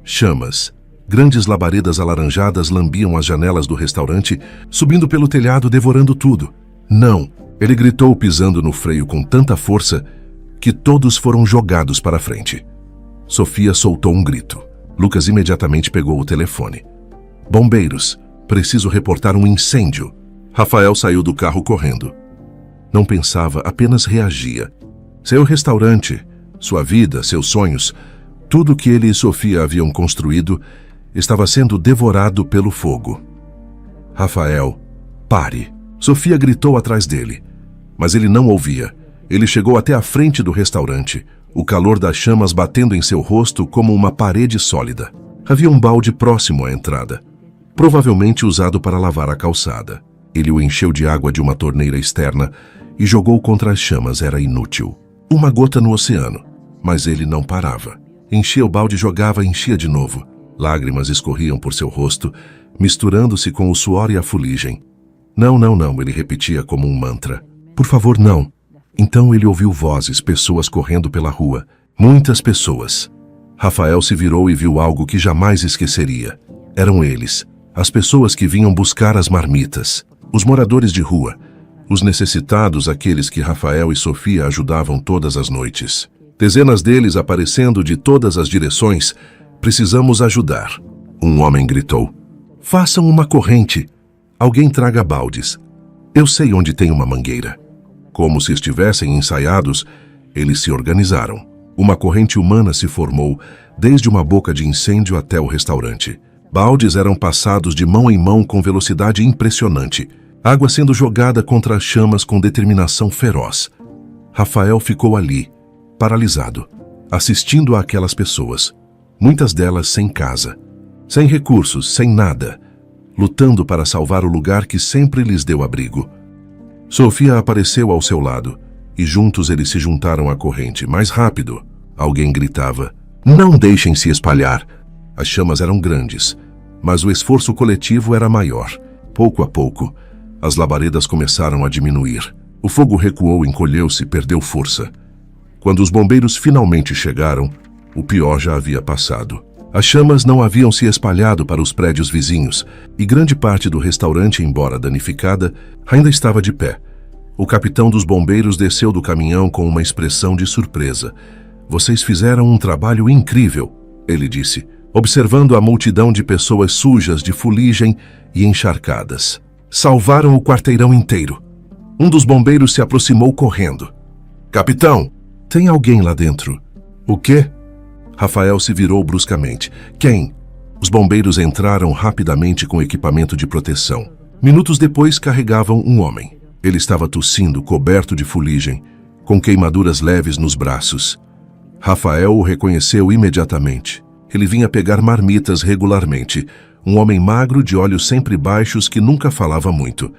Chamas. Grandes labaredas alaranjadas lambiam as janelas do restaurante, subindo pelo telhado, devorando tudo. Não! Ele gritou, pisando no freio com tanta força que todos foram jogados para a frente. Sofia soltou um grito. Lucas imediatamente pegou o telefone. Bombeiros! Preciso reportar um incêndio. Rafael saiu do carro correndo. Não pensava, apenas reagia. Seu restaurante, sua vida, seus sonhos, tudo que ele e Sofia haviam construído, estava sendo devorado pelo fogo. Rafael, pare! Sofia gritou atrás dele. Mas ele não ouvia. Ele chegou até a frente do restaurante, o calor das chamas batendo em seu rosto como uma parede sólida. Havia um balde próximo à entrada, provavelmente usado para lavar a calçada. Ele o encheu de água de uma torneira externa e jogou contra as chamas. Era inútil. Uma gota no oceano. Mas ele não parava. Enchia o balde e jogava, enchia de novo. Lágrimas escorriam por seu rosto, misturando-se com o suor e a fuligem. Não, não, não, ele repetia como um mantra. Por favor, não. Então ele ouviu vozes, pessoas correndo pela rua. Muitas pessoas. Rafael se virou e viu algo que jamais esqueceria. Eram eles, as pessoas que vinham buscar as marmitas. Os moradores de rua, os necessitados, aqueles que Rafael e Sofia ajudavam todas as noites. Dezenas deles aparecendo de todas as direções. Precisamos ajudar. Um homem gritou. Façam uma corrente. Alguém traga baldes. Eu sei onde tem uma mangueira. Como se estivessem ensaiados, eles se organizaram. Uma corrente humana se formou, desde uma boca de incêndio até o restaurante. Baldes eram passados de mão em mão com velocidade impressionante. Água sendo jogada contra as chamas com determinação feroz. Rafael ficou ali, paralisado, assistindo àquelas pessoas. Muitas delas sem casa, sem recursos, sem nada, lutando para salvar o lugar que sempre lhes deu abrigo. Sofia apareceu ao seu lado, e juntos eles se juntaram à corrente. Mais rápido! Alguém gritava. Não deixem se espalhar! As chamas eram grandes, mas o esforço coletivo era maior. Pouco a pouco, As labaredas começaram a diminuir. O fogo recuou, encolheu-se, perdeu força. Quando os bombeiros finalmente chegaram, o pior já havia passado. As chamas não haviam se espalhado para os prédios vizinhos e grande parte do restaurante, embora danificada, ainda estava de pé. O capitão dos bombeiros desceu do caminhão com uma expressão de surpresa. "Vocês fizeram um trabalho incrível", ele disse, observando a multidão de pessoas sujas de fuligem e encharcadas. "Salvaram o quarteirão inteiro." Um dos bombeiros se aproximou correndo. "Capitão, tem alguém lá dentro." "O quê?" Rafael se virou bruscamente. "Quem?" Os bombeiros entraram rapidamente com equipamento de proteção. Minutos depois, carregavam um homem. Ele estava tossindo, coberto de fuligem, com queimaduras leves nos braços. Rafael o reconheceu imediatamente. Ele vinha pegar marmitas regularmente. Um homem magro, de olhos sempre baixos, que nunca falava muito.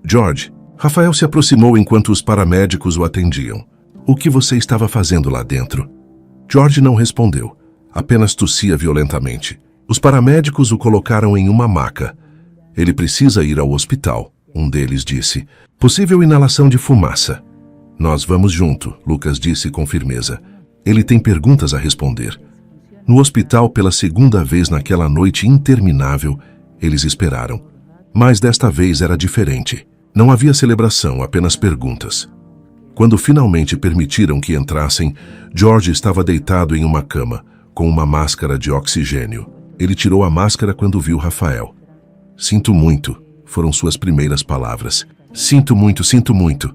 "George." Rafael se aproximou enquanto os paramédicos o atendiam. "O que você estava fazendo lá dentro?" George não respondeu, apenas tossia violentamente. Os paramédicos o colocaram em uma maca. "Ele precisa ir ao hospital", um deles disse. "Possível inalação de fumaça." "Nós vamos junto", Lucas disse com firmeza. "Ele tem perguntas a responder." No hospital, pela segunda vez naquela noite interminável, eles esperaram. Mas desta vez era diferente. Não havia celebração, apenas perguntas. Quando finalmente permitiram que entrassem, George estava deitado em uma cama, com uma máscara de oxigênio. Ele tirou a máscara quando viu Rafael. "Sinto muito", foram suas primeiras palavras. Sinto muito, sinto muito."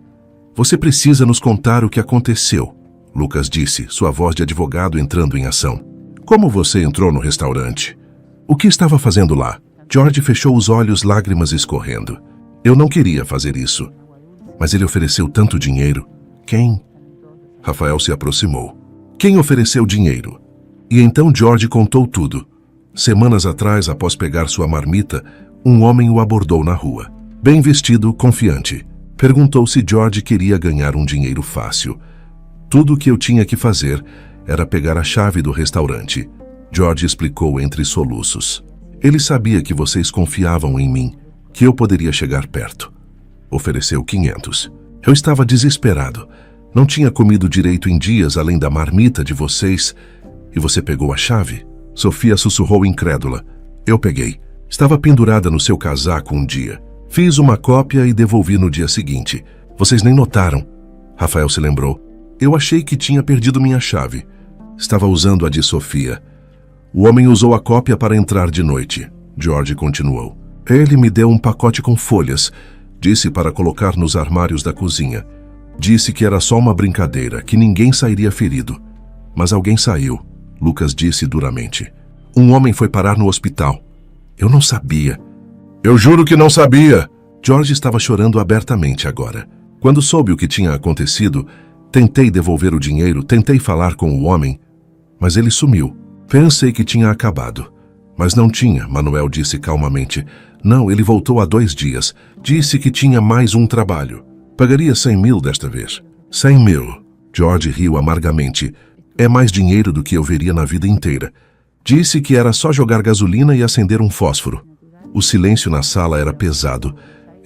"Você precisa nos contar o que aconteceu", Lucas disse, sua voz de advogado entrando em ação. "Como você entrou no restaurante? O que estava fazendo lá?" George fechou os olhos, lágrimas escorrendo. "Eu não queria fazer isso. Mas ele ofereceu tanto dinheiro." "Quem?" Rafael se aproximou. "Quem ofereceu dinheiro?" E então George contou tudo. Semanas atrás, após pegar sua marmita, um homem o abordou na rua. Bem vestido, confiante. Perguntou se George queria ganhar um dinheiro fácil. "Tudo o que eu tinha que fazer era pegar a chave do restaurante", George explicou entre soluços. "Ele sabia que vocês confiavam em mim, que eu poderia chegar perto. Ofereceu 500. Eu estava desesperado. Não tinha comido direito em dias além da marmita de vocês. E você pegou a chave?" Sofia sussurrou incrédula. "Eu peguei. Estava pendurada no seu casaco um dia. Fiz uma cópia e devolvi no dia seguinte. Vocês nem notaram." Rafael se lembrou. "Eu achei que tinha perdido minha chave. Estava usando a de Sofia." "O homem usou a cópia para entrar de noite", George continuou. "Ele me deu um pacote com folhas. Disse para colocar nos armários da cozinha. Disse que era só uma brincadeira, que ninguém sairia ferido. Mas alguém saiu", Lucas disse duramente. "Um homem foi parar no hospital. Eu não sabia." "Eu juro que não sabia." George estava chorando abertamente agora. "Quando soube o que tinha acontecido, tentei devolver o dinheiro, tentei falar com o homem, mas ele sumiu. Pensei que tinha acabado. Mas não tinha", Manuel disse calmamente. "Não, ele voltou há 2 dias. Disse que tinha mais um trabalho. Pagaria 100 mil desta vez." 100 mil. George riu amargamente. "É mais dinheiro do que eu veria na vida inteira." Disse que era só jogar gasolina e acender um fósforo. O silêncio na sala era pesado.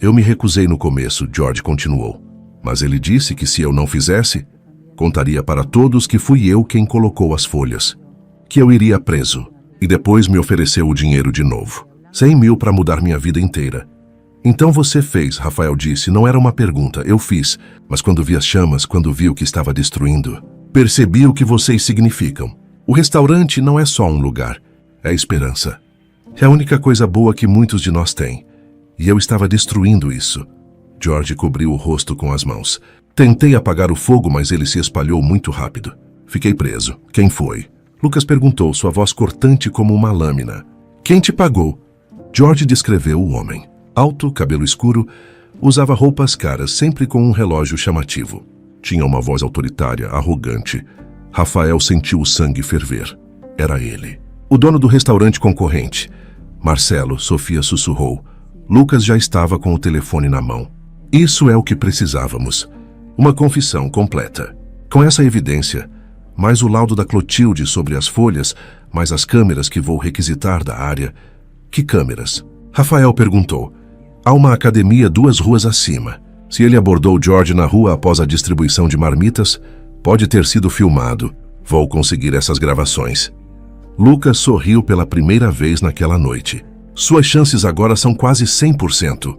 "Eu me recusei no começo", George continuou. "Mas ele disse que se eu não fizesse, contaria para todos que fui eu quem colocou as folhas. Que eu iria preso. E depois me ofereceu o dinheiro de novo. 100 mil para mudar minha vida inteira." "Então você fez", Rafael disse. "Não era uma pergunta, eu fiz. Mas quando vi as chamas, quando vi o que estava destruindo, percebi o que vocês significam. O restaurante não é só um lugar, é esperança. É a única coisa boa que muitos de nós têm. E eu estava destruindo isso." George cobriu o rosto com as mãos. "Tentei apagar o fogo, mas ele se espalhou muito rápido. Fiquei preso." "Quem foi?" Lucas perguntou, sua voz cortante como uma lâmina. "Quem te pagou?" George descreveu o homem. Alto, cabelo escuro, usava roupas caras, sempre com um relógio chamativo. Tinha uma voz autoritária, arrogante. Rafael sentiu o sangue ferver. Era ele. O dono do restaurante concorrente. "Marcelo", Sofia sussurrou. Lucas já estava com o telefone na mão. "Isso é o que precisávamos. Uma confissão completa. Com essa evidência, mais o laudo da Clotilde sobre as folhas, mais as câmeras que vou requisitar da área." "Que câmeras?" Rafael perguntou. Há uma academia 2 ruas acima. Se ele abordou George na rua após a distribuição de marmitas, pode ter sido filmado. Vou conseguir essas gravações. Lucas sorriu pela primeira vez naquela noite. Suas chances agora são quase 100%.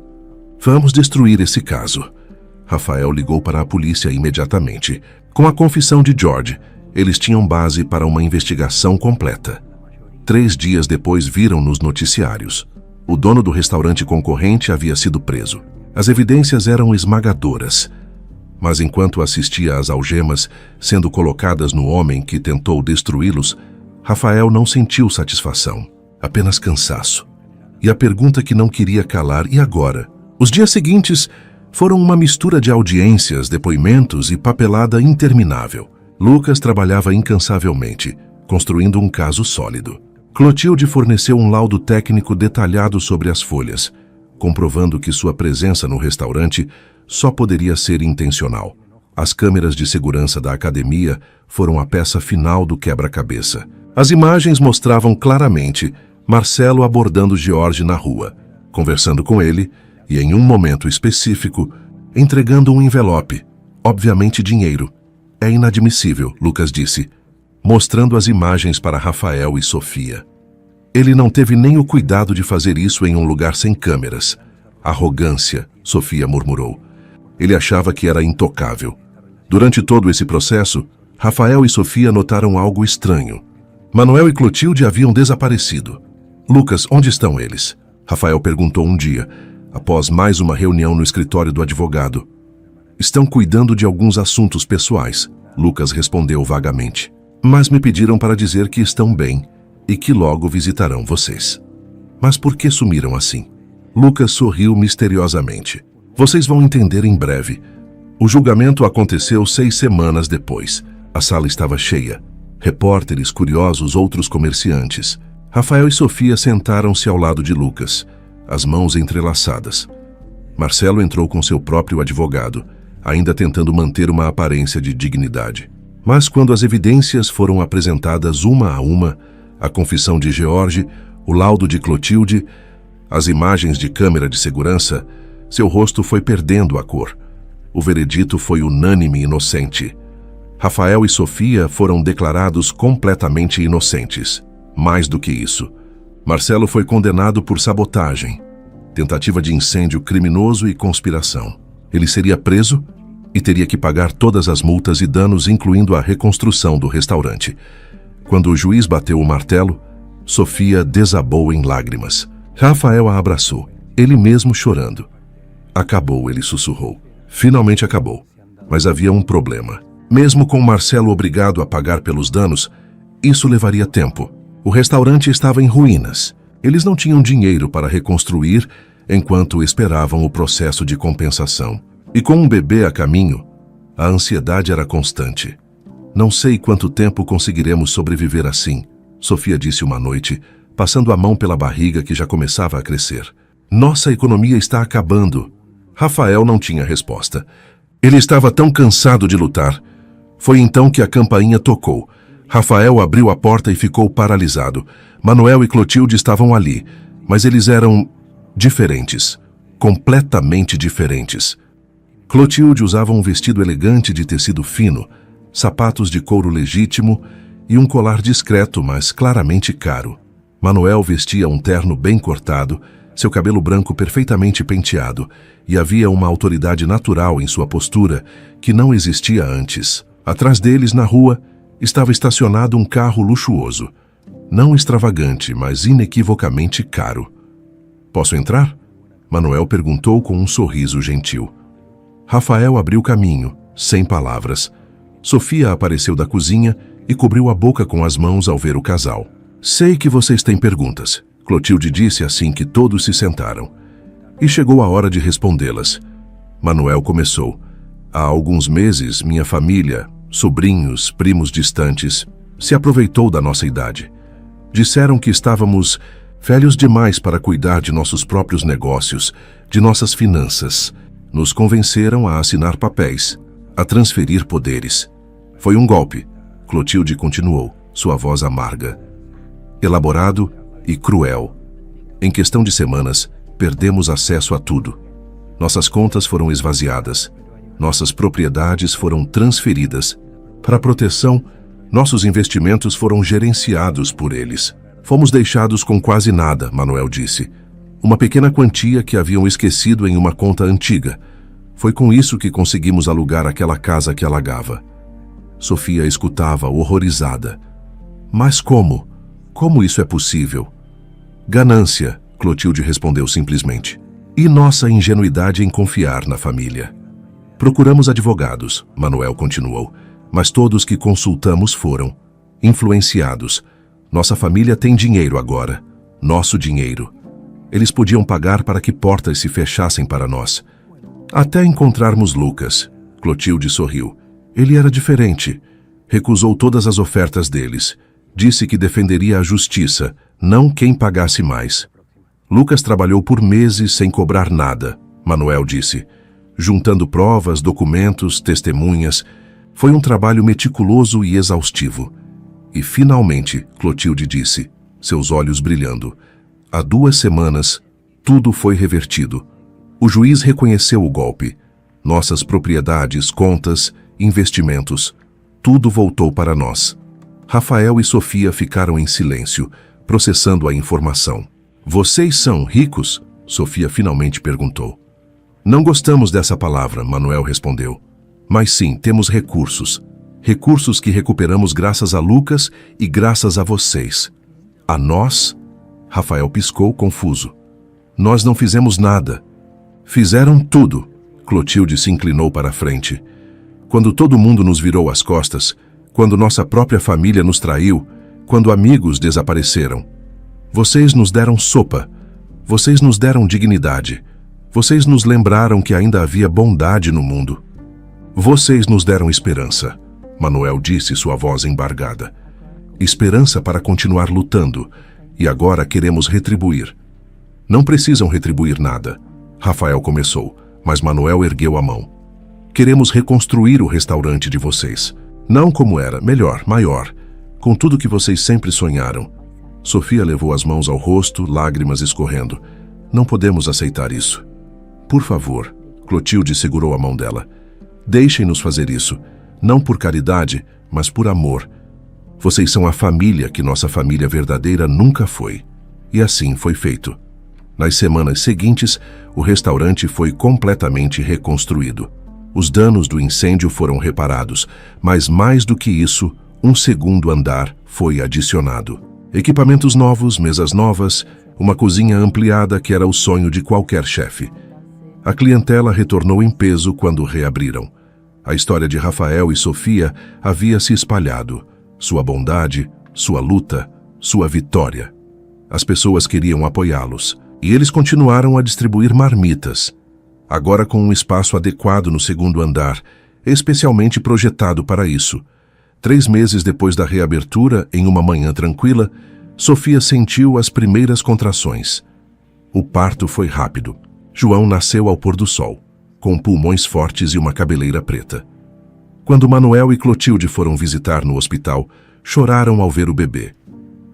Vamos destruir esse caso. Rafael ligou para a polícia imediatamente. Com a confissão de George, eles tinham base para uma investigação completa. 3 dias depois viram nos noticiários. O dono do restaurante concorrente havia sido preso. As evidências eram esmagadoras. Mas enquanto assistia às algemas sendo colocadas no homem que tentou destruí-los, Rafael não sentiu satisfação, apenas cansaço. E a pergunta que não queria calar: e agora? Os dias seguintes foram uma mistura de audiências, depoimentos e papelada interminável. Lucas trabalhava incansavelmente, construindo um caso sólido. Clotilde forneceu um laudo técnico detalhado sobre as folhas, comprovando que sua presença no restaurante só poderia ser intencional. As câmeras de segurança da academia foram a peça final do quebra-cabeça. As imagens mostravam claramente Marcelo abordando George na rua, conversando com ele e, em um momento específico, entregando um envelope, obviamente dinheiro. É inadmissível, Lucas disse, mostrando as imagens para Rafael e Sofia. Ele não teve nem o cuidado de fazer isso em um lugar sem câmeras. Arrogância, Sofia murmurou. Ele achava que era intocável. Durante todo esse processo, Rafael e Sofia notaram algo estranho. Manuel e Clotilde haviam desaparecido. Lucas, onde estão eles? Rafael perguntou um dia, após mais uma reunião no escritório do advogado. Estão cuidando de alguns assuntos pessoais, Lucas respondeu vagamente. Mas me pediram para dizer que estão bem e que logo visitarão vocês. Mas por que sumiram assim? Lucas sorriu misteriosamente. Vocês vão entender em breve. O julgamento aconteceu 6 semanas depois. A sala estava cheia. Repórteres, curiosos, outros comerciantes. Rafael e Sofia sentaram-se ao lado de Lucas, as mãos entrelaçadas. Marcelo entrou com seu próprio advogado, ainda tentando manter uma aparência de dignidade. Mas quando as evidências foram apresentadas uma a uma, a confissão de George, o laudo de Clotilde, as imagens de câmera de segurança, seu rosto foi perdendo a cor. O veredito foi unânime e inocente. Rafael e Sofia foram declarados completamente inocentes. Mais do que isso, Marcelo foi condenado por sabotagem, tentativa de incêndio criminoso e conspiração. Ele seria preso e teria que pagar todas as multas e danos, incluindo a reconstrução do restaurante. Quando o juiz bateu o martelo, Sofia desabou em lágrimas. Rafael a abraçou, ele mesmo chorando. Acabou, ele sussurrou. Finalmente acabou. Mas havia um problema. Mesmo com Marcelo obrigado a pagar pelos danos, isso levaria tempo. O restaurante estava em ruínas. Eles não tinham dinheiro para reconstruir enquanto esperavam o processo de compensação. E com um bebê a caminho, a ansiedade era constante. Não sei quanto tempo conseguiremos sobreviver assim, Sofia disse uma noite, passando a mão pela barriga que já começava a crescer. Nossa economia está acabando. Rafael não tinha resposta. Ele estava tão cansado de lutar. Foi então que a campainha tocou. Rafael abriu a porta e ficou paralisado. Manuel e Clotilde estavam ali, mas eles eram diferentes, completamente diferentes. Clotilde usava um vestido elegante de tecido fino, sapatos de couro legítimo e um colar discreto, mas claramente caro. Manuel vestia um terno bem cortado, seu cabelo branco perfeitamente penteado, e havia uma autoridade natural em sua postura que não existia antes. Atrás deles, na rua, estava estacionado um carro luxuoso. Não extravagante, mas inequivocamente caro. Posso entrar? Manuel perguntou com um sorriso gentil. Rafael abriu caminho, sem palavras. Sofia apareceu da cozinha e cobriu a boca com as mãos ao ver o casal. Sei que vocês têm perguntas, Clotilde disse assim que todos se sentaram. E chegou a hora de respondê-las. Manuel começou. Há alguns meses, minha família, sobrinhos, primos distantes, se aproveitou da nossa idade. Disseram que estávamos velhos demais para cuidar de nossos próprios negócios, de nossas finanças. Nos convenceram a assinar papéis, a transferir poderes. Foi um golpe, Clotilde continuou, sua voz amarga. Elaborado e cruel. Em questão de semanas, perdemos acesso a tudo. Nossas contas foram esvaziadas. Nossas propriedades foram transferidas. Para proteção, nossos investimentos foram gerenciados por eles. Fomos deixados com quase nada, Manuel disse. Uma pequena quantia que haviam esquecido em uma conta antiga. Foi com isso que conseguimos alugar aquela casa que alagava. Sofia escutava, horrorizada. Mas como? Como isso é possível? Ganância, Clotilde respondeu simplesmente. E nossa ingenuidade em confiar na família. Procuramos advogados, Manuel continuou, mas todos que consultamos foram influenciados. Nossa família tem dinheiro agora. Nosso dinheiro. Eles podiam pagar para que portas se fechassem para nós. Até encontrarmos Lucas. Clotilde sorriu. Ele era diferente. Recusou todas as ofertas deles. Disse que defenderia a justiça, não quem pagasse mais. Lucas trabalhou por meses sem cobrar nada, Manuel disse. Juntando provas, documentos, testemunhas. Foi um trabalho meticuloso e exaustivo. E finalmente, Clotilde disse, seus olhos brilhando. Há 2 semanas, tudo foi revertido. O juiz reconheceu o golpe. Nossas propriedades, contas, investimentos, tudo voltou para nós. Rafael e Sofia ficaram em silêncio, processando a informação. Vocês são ricos? Sofia finalmente perguntou. Não gostamos dessa palavra, Manuel respondeu. Mas sim, temos recursos. Recursos que recuperamos graças a Lucas e graças a vocês. A nós? Rafael piscou, confuso. Nós não fizemos nada. Fizeram tudo. Clotilde se inclinou para a frente. Quando todo mundo nos virou as costas, quando nossa própria família nos traiu, quando amigos desapareceram. Vocês nos deram sopa. Vocês nos deram dignidade. Vocês nos lembraram que ainda havia bondade no mundo. Vocês nos deram esperança, Manuel disse, sua voz embargada. Esperança para continuar lutando, e agora queremos retribuir. Não precisam retribuir nada, Rafael começou, mas Manuel ergueu a mão. Queremos reconstruir o restaurante de vocês. Não como era, melhor, maior, com tudo que vocês sempre sonharam. Sofia levou as mãos ao rosto, lágrimas escorrendo. Não podemos aceitar isso. Por favor, Clotilde segurou a mão dela. Deixem-nos fazer isso, não por caridade, mas por amor. Vocês são a família que nossa família verdadeira nunca foi. E assim foi feito. Nas semanas seguintes, o restaurante foi completamente reconstruído. Os danos do incêndio foram reparados, mas mais do que isso, um segundo andar foi adicionado. Equipamentos novos, mesas novas, uma cozinha ampliada que era o sonho de qualquer chefe. A clientela retornou em peso quando reabriram. A história de Rafael e Sofia havia se espalhado. Sua bondade, sua luta, sua vitória. As pessoas queriam apoiá-los, e eles continuaram a distribuir marmitas, agora com um espaço adequado no segundo andar, especialmente projetado para isso. 3 meses depois da reabertura, em uma manhã tranquila, Sofia sentiu as primeiras contrações. O parto foi rápido. João nasceu ao pôr do sol, com pulmões fortes e uma cabeleira preta. Quando Manuel e Clotilde foram visitar no hospital, choraram ao ver o bebê.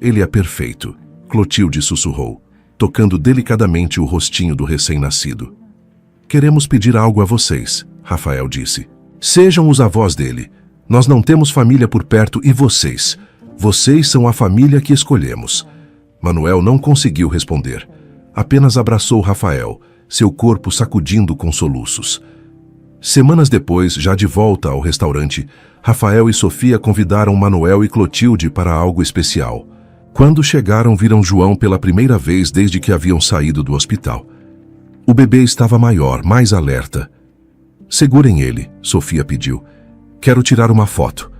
Ele é perfeito, Clotilde sussurrou, tocando delicadamente o rostinho do recém-nascido. Queremos pedir algo a vocês, Rafael disse. Sejam os avós dele. Nós não temos família por perto e vocês. Vocês são a família que escolhemos. Manuel não conseguiu responder. Apenas abraçou Rafael, seu corpo sacudindo com soluços. Semanas depois, já de volta ao restaurante, Rafael e Sofia convidaram Manuel e Clotilde para algo especial. Quando chegaram, viram João pela primeira vez desde que haviam saído do hospital. O bebê estava maior, mais alerta. Segurem ele, Sofia pediu. Quero tirar uma foto.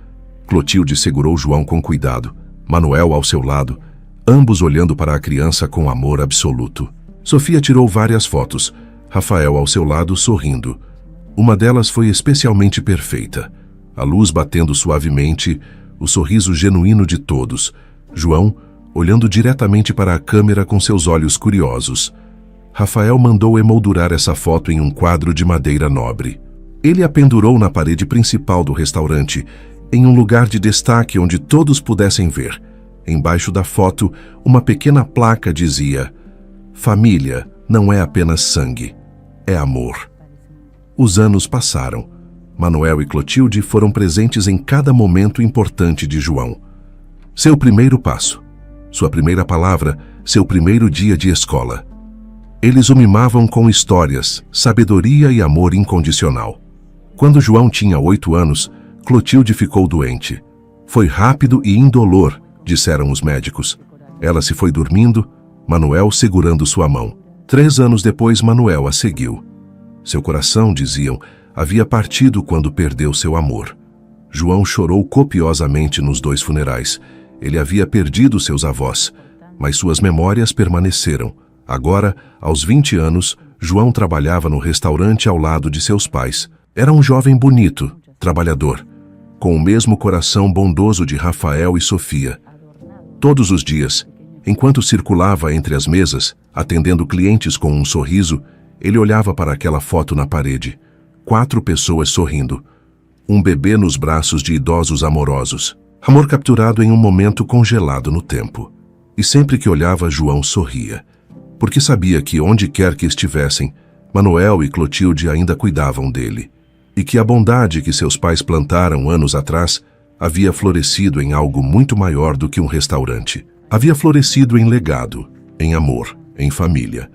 Clotilde segurou João com cuidado, Manuel ao seu lado, ambos olhando para a criança com amor absoluto. Sofia tirou várias fotos, Rafael ao seu lado sorrindo. Uma delas foi especialmente perfeita. A luz batendo suavemente, o sorriso genuíno de todos. João, olhando diretamente para a câmera com seus olhos curiosos. Rafael mandou emoldurar essa foto em um quadro de madeira nobre. Ele a pendurou na parede principal do restaurante, em um lugar de destaque onde todos pudessem ver. Embaixo da foto, uma pequena placa dizia: Família, não é apenas sangue, é amor. Os anos passaram. Manuel e Clotilde foram presentes em cada momento importante de João. Seu primeiro passo, sua primeira palavra, seu primeiro dia de escola. Eles o mimavam com histórias, sabedoria e amor incondicional. Quando João tinha 8 anos, Clotilde ficou doente. Foi rápido e indolor, disseram os médicos. Ela se foi dormindo, Manuel segurando sua mão. 3 anos depois, Manuel a seguiu. Seu coração, diziam, havia partido quando perdeu seu amor. João chorou copiosamente nos 2 funerais. Ele havia perdido seus avós, mas suas memórias permaneceram. Agora, aos 20 anos, João trabalhava no restaurante ao lado de seus pais. Era um jovem bonito, trabalhador, com o mesmo coração bondoso de Rafael e Sofia. Todos os dias, enquanto circulava entre as mesas, atendendo clientes com um sorriso, ele olhava para aquela foto na parede. 4 pessoas sorrindo. Um bebê nos braços de idosos amorosos. Amor capturado em um momento congelado no tempo. E sempre que olhava, João sorria, porque sabia que, onde quer que estivessem, Manuel e Clotilde ainda cuidavam dele, e que a bondade que seus pais plantaram anos atrás havia florescido em algo muito maior do que um restaurante. Havia florescido em legado, em amor, em família.